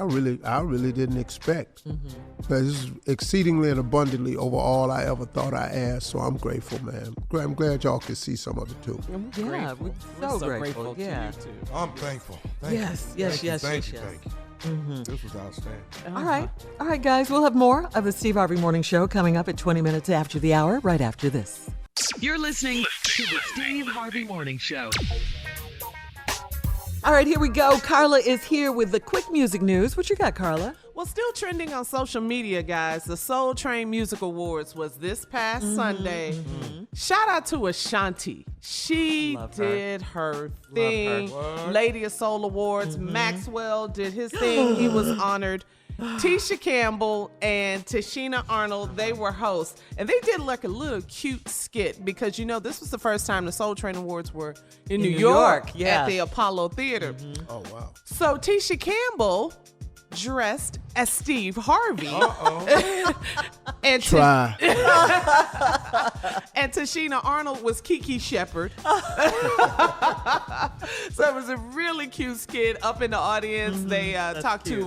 I really didn't expect. But this is exceedingly and abundantly over all I ever thought I asked. So I'm grateful, man. I'm glad y'all can see some of it too. Yeah, we're so grateful. Yeah. to you too. I'm thankful. Thank Yes, you. yes, Thank you. yes, Thank yes, you. yes. Thank you. This was outstanding. All right, guys. We'll have more of the Steve Harvey Morning Show coming up at 20 minutes after the hour, right after this. You're listening to the Steve Harvey Morning Show. All right, here we go. Carla is here with the quick music news. What you got, Carla? Well, still trending on social media, guys. The Soul Train Music Awards was this past Sunday. Shout out to Ashanti. She did her thing. Lady of Soul Awards. Maxwell did his thing. He was honored. Tisha Campbell and Tashina Arnold, they were hosts. And they did like a little cute skit because, you know, this was the first time the Soul Train Awards were in New York yeah. at the Apollo Theater. Oh, wow. So Tisha Campbell dressed as Steve Harvey. And Try. and Tashina Arnold was Kiki Shepard. So it was a really cute skit. Up in the audience, they talked to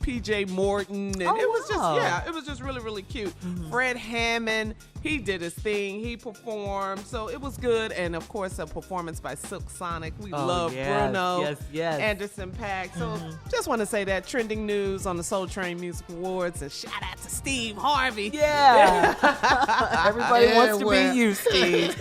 PJ Morton, and it was just really, really cute. Fred Hammond, he did his thing. He performed, so it was good. And of course, a performance by Silk Sonic. We love Bruno, Anderson .Paak. So just want to say that trending news on the Soul Train Music Awards, and shout out to Steve Harvey. Yeah. Everybody wants to be you, Steve.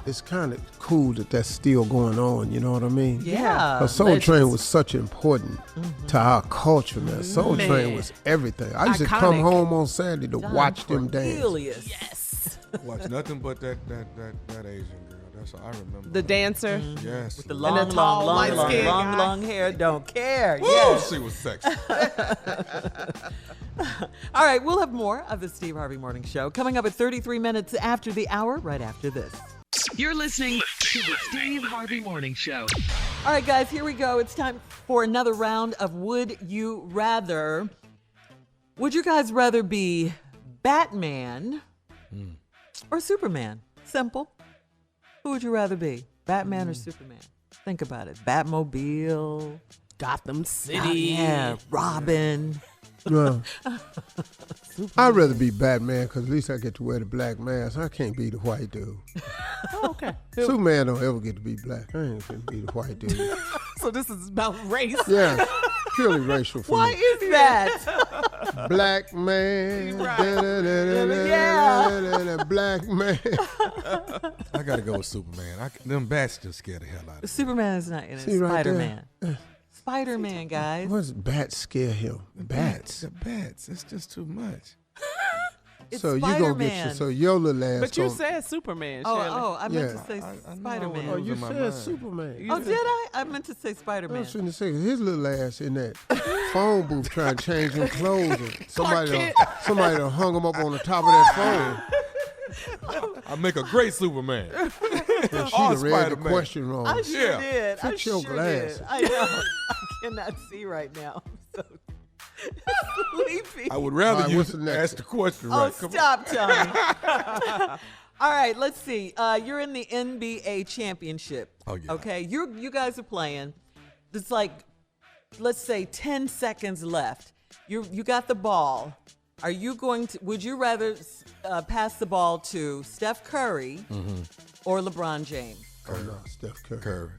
It's kind of cool that that's still going on, you know what I mean? Yeah. Soul Train was such important to our culture, man. Soul Train was everything. I used to come home on Saturday to watch them dance. Yes. Watch nothing but that Asian girl. That's all I remember. The dancer. Yes. With the long hair. Don't care. Woo, Yes. she was sexy. All right, we'll have more of the Steve Harvey Morning Show coming up at 33 minutes after the hour, right after this. You're listening to the Steve Harvey Morning Show. All right, guys, here we go. It's time for another round of Would You Rather. Would you guys rather be Batman or Superman? Simple. Who would you rather be, Batman or Superman? Think about it. Batmobile, Gotham City. Robin. Well, I'd rather be Batman because at least I get to wear the black mask. I can't be the white dude. Okay. Superman don't ever get to be black. I ain't gonna be the white dude. So this is about race. Yeah, purely racial for Why me. is that? Black man, black man. I gotta go with Superman. Them bats just scare the hell out of me. Superman is not in it. See right Spider-Man. Spider-Man, guys. What's bats scare him? Bats. The bats. It's just too much. It's So you gonna get your little ass. But you gonna- said Superman, Shirley. I meant Yeah. to say I Spider-Man. Oh, you in my said mind. Superman. Oh, did I? I meant to say I Spider-Man. was finna say his little ass in that phone booth trying to change them clothes. And somebody done hung him up on the top of that phone. I make a great Superman. And she Or done read the Spider-Man. question wrong. I sure did. Fix your glasses. Did. I know. I cannot see right now. I'm so sleepy. I would rather All right, you what's the next ask the question Oh, right. Come on. stop, Tony. All right, let's see. You're in the NBA championship. Oh, yeah. Okay, you guys are playing. It's like, let's say 10 seconds left. You got the ball. Are you going to? Would you rather pass the ball to Steph Curry or LeBron James? Oh no, Steph Curry.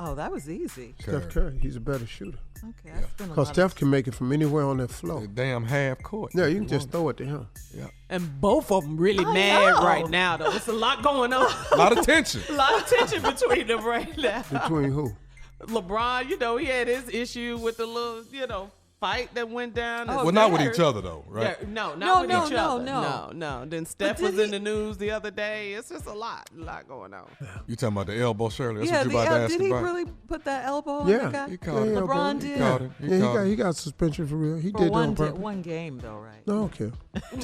Oh, that was easy. Steph Curry. He's a better shooter. Okay, I spent a Because lot Steph can make it from anywhere on that floor. The damn half court. Yeah, you can just throw it to him. Yeah. And both of them really mad right now, though. It's a lot going on. A lot of tension. A lot of tension between them right now. Between who? LeBron, he had his issue with the little, fight that went down. Well, not with each other, though, right? Yeah, not with each other. No. No. Then Steph was in the news the other day. It's just a lot going on. You talking about the elbow, Shirley? That's Yeah, what you about to ask did he about? really put that elbow on Yeah. the guy? He caught it. LeBron did? He caught it. He got suspension for real. He For did that on purpose. one game, though, right? No, I don't care.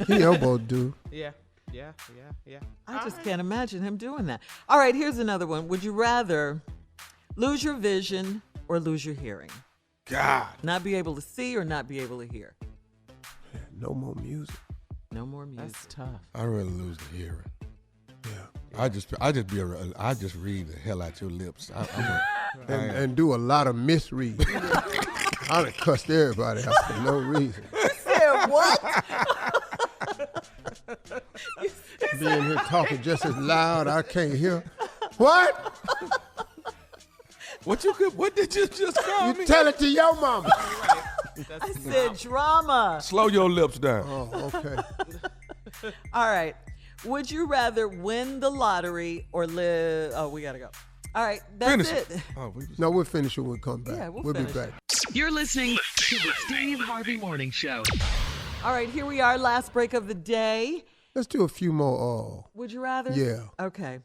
He elbowed dude. Yeah. I just can't imagine him doing that. All right, here's another one. Would you rather lose your vision or lose your hearing? God. Not be able to see or not be able to hear? No more music. No more music. That's tough. I really lose the hearing. Yeah. I just read the hell out your lips. And do a lot of misreading. I done cussed everybody out for no reason. You said what? Being here talking just as loud, I can't hear. What? What did you just call me? You tell it to your mama. I said drama. Slow your lips down. Oh, okay. All right. Would you rather win the lottery or live? Oh, we got to go. All right. That's Finish it. No, we'll finish when we come back. Yeah, we'll be finish back. You're listening to the Steve Harvey Morning Show. All right. Here we are. Last break of the day. Let's do a few more. Would you rather? Yeah. Okay.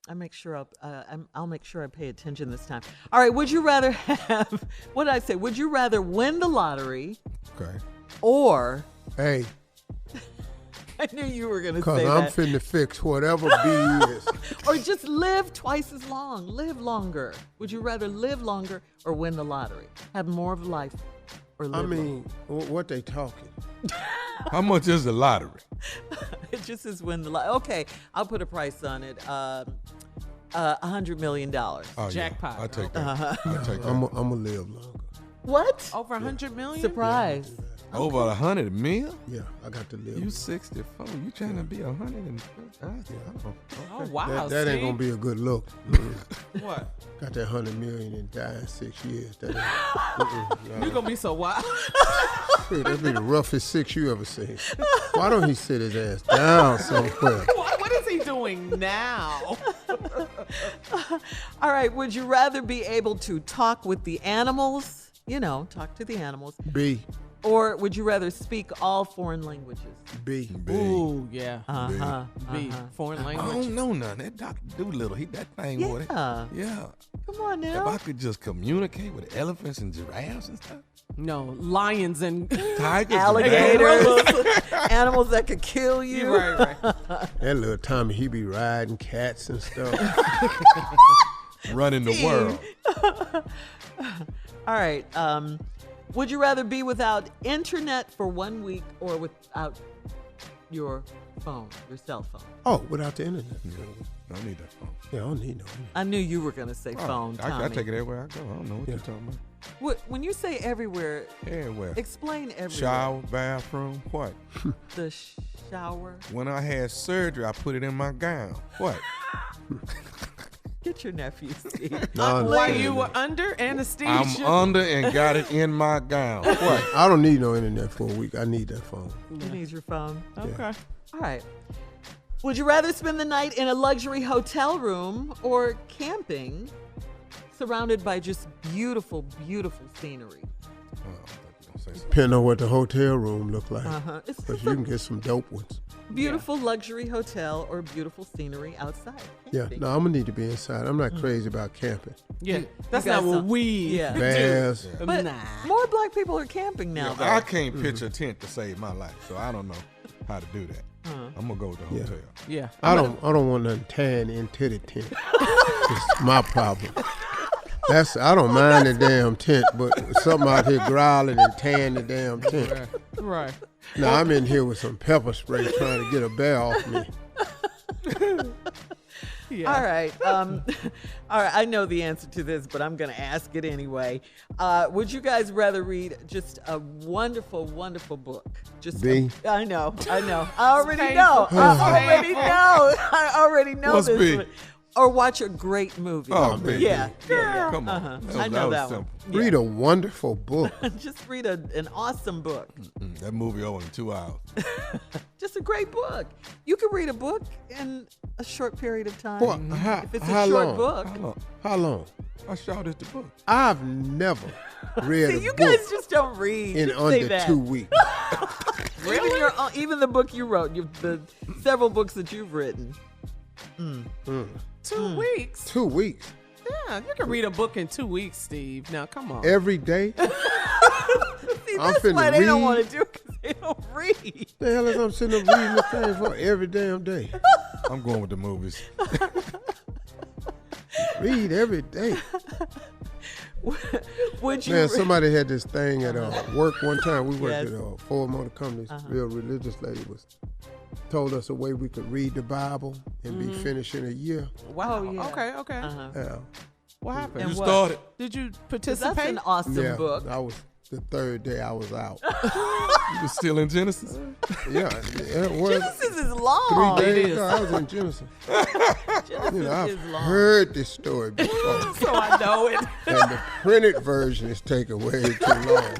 I'll make sure I pay attention this time. All right. Would you rather have? What did I say? Would you rather win the lottery? Okay. Or? Hey. I knew you were going to say that. Because I'm finna fix whatever B is. Or just live twice as long. Live longer. Would you rather live longer or win the lottery? Have more of life or live longer? What they talking? How much is the lottery? It just says win the lottery. Okay, I'll put a price on it. $100 million. Oh, Jackpot. Yeah. I take that. I take that. I'm going to live longer. What? Over 100 million? Surprise. Yeah, over 100 million? Yeah, I got to live. You 64. You trying to be 100 and Oh, wow. That ain't going to be a good look. What? Got that 100 million and die in 6 years. You're going to be so wild. That'd be the roughest 6 you ever seen. Why don't he sit his ass down somewhere? What is he doing now? All right. Would you rather be able to talk with the animals? Talk to the animals. B. Or would you rather speak all foreign languages? B. Ooh, yeah. B. Foreign language. I don't know none. That Dr. Doolittle, that thing with it. Yeah. Come on now. If I could just communicate with elephants and giraffes and stuff. No, lions and tigers, alligators, animals that could kill you. Right. That little Tommy, he be riding cats and stuff. Running the world. All right. Would you rather be without internet for 1 week or without your phone, your cell phone? Oh, without the internet. I don't need that phone. Yeah, I don't need no internet. I knew you were going to say phone, Tommy. I take it everywhere I go. I don't know what you're talking about. When you say everywhere, explain everywhere. Shower, bathroom, what? The shower. When I had surgery, I put it in my gown. What? Get your nephew, Steve. While you were under anesthesia? I'm under and got it in my gown. What? I don't need no internet for a week. I need that phone. You need your phone? Okay. Yeah. All right. Would you rather spend the night in a luxury hotel room or camping surrounded by just beautiful, beautiful scenery? Depending on what the hotel room look like. Because you can get some dope ones. Beautiful luxury hotel or beautiful scenery outside. Camping. Yeah, no, I'm going to need to be inside. I'm not crazy about camping. Yeah, that's not what we Bears. do. But more black people are camping now, though. I can't pitch a tent to save my life, so I don't know how to do that. I'm going to go with the hotel. Yeah. I don't want nothing tan into the tent. It's my problem. I don't mind the damn tent, but something out here growling and tearing the damn tent. Right. Now I'm in here with some pepper spray trying to get a bear off me. Yeah. All right. All right. I know the answer to this, but I'm going to ask it anyway. Would you guys rather read just a wonderful, wonderful book? I know. I already know. I already know this one. Or watch a great movie. Oh, baby. Yeah. Come on. I know that one. Read a wonderful book. Just read an awesome book. That movie over in 2 hours. Just a great book. You can read a book in a short period of time. What? If it's a short book. How long? How short is the book? I've never read See, a you book guys just don't read. in Just say under that. 2 weeks. Really? Even the book you wrote, the several books that you've written. 2 weeks. 2 weeks. Yeah, you can read a book in 2 weeks, Steve. Now, come on. Every day. See, I'm that's finna why they don't read. want to do it, because they don't read. The hell is I'm sitting up reading the thing for every damn day? I'm going with the movies. Read every day. Would you? Man, somebody had this thing at work one time. We worked Yes. at Ford Motor Company. Real religious lady told us a way we could read the Bible and be finished in a year. Wow. Oh, yeah. Okay. Yeah. What happened? And You what? started. Did you 'Cause participate? That's an awesome Yeah, book. I was the third day I was out. You was still in Genesis? Yeah, it was Genesis is long. 3 days ago. I was in Genesis. Genesis I've is long. heard this story before, So I know it. and the printed version is taking way too long.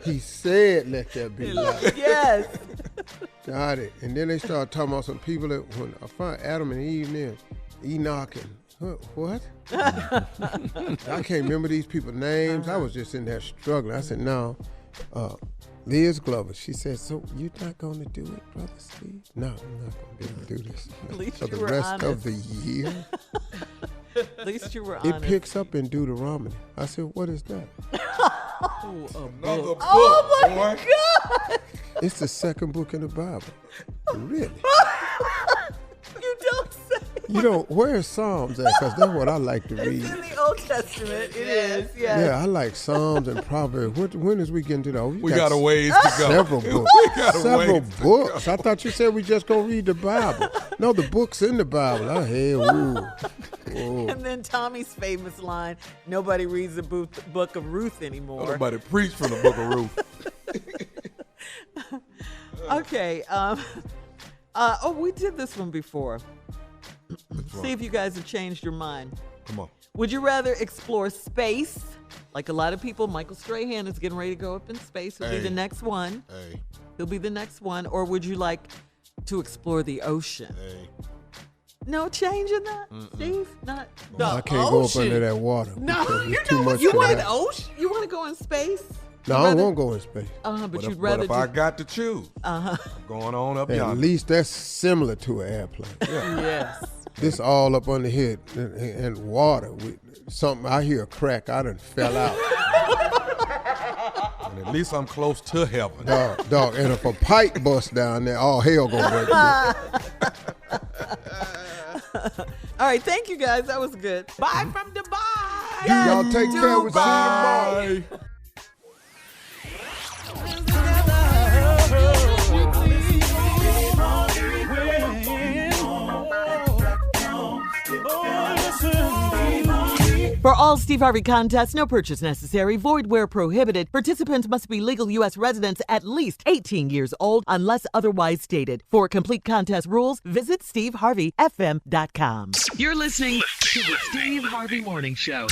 He said, "Let there be light." Yes. Got it. And then they started talking about some people that when I found Adam and Eve there, Enoch and what? I can't remember these people's names. I was just in there struggling. I said, no. Liz Glover, she said, so you're not going to do it, Brother Steve? No, I'm not going to be able to do this At least for you the were rest honest. of the year. At least you were It honest. picks up in Deuteronomy. I said, what is that? Another book, Oh, my boy. God. It's the second book in the Bible. Really? You don't say. You know, where's Psalms at? Because that's what I like to read. It's in the Old Testament. It is. Yes. Yeah, I like Psalms and Proverbs. When is we getting to that? We got a ways to go. Several books. We got a Several ways to books. I thought you said we just gonna read the Bible. No, the book's in the Bible. Oh, hey, ooh. And then Tommy's famous line, nobody reads the book of Ruth anymore. Nobody preached from the book of Ruth. Okay. We did this one before. See if you guys have changed your mind. Come on. Would you rather explore space? Like a lot of people, Michael Strahan is getting ready to go up in space. He'll be the next one. Hey. He'll be the next one. Or would you like to explore the ocean? Hey. No change in that, Steve? Not No, I can't go up under that water. No, because you it's too know much You to want that. the ocean? You want to go in space? No, I won't go in space. But you'd rather But if I got to choose, I'm going on up At yonder. least that's similar to an airplane. Yes. This all up under here and water. Something I hear a crack. I done fell out. And at least I'm close to heaven. Dog. And if a pipe busts down there, all hell gonna break loose. All right, thank you guys. That was good. Bye from Dubai. Y'all take care. We'll see you tomorrow. Bye. For all Steve Harvey contests, no purchase necessary, void where prohibited. Participants must be legal U.S. residents at least 18 years old unless otherwise stated. For complete contest rules, visit steveharveyfm.com. You're listening to the Steve Harvey Morning Show.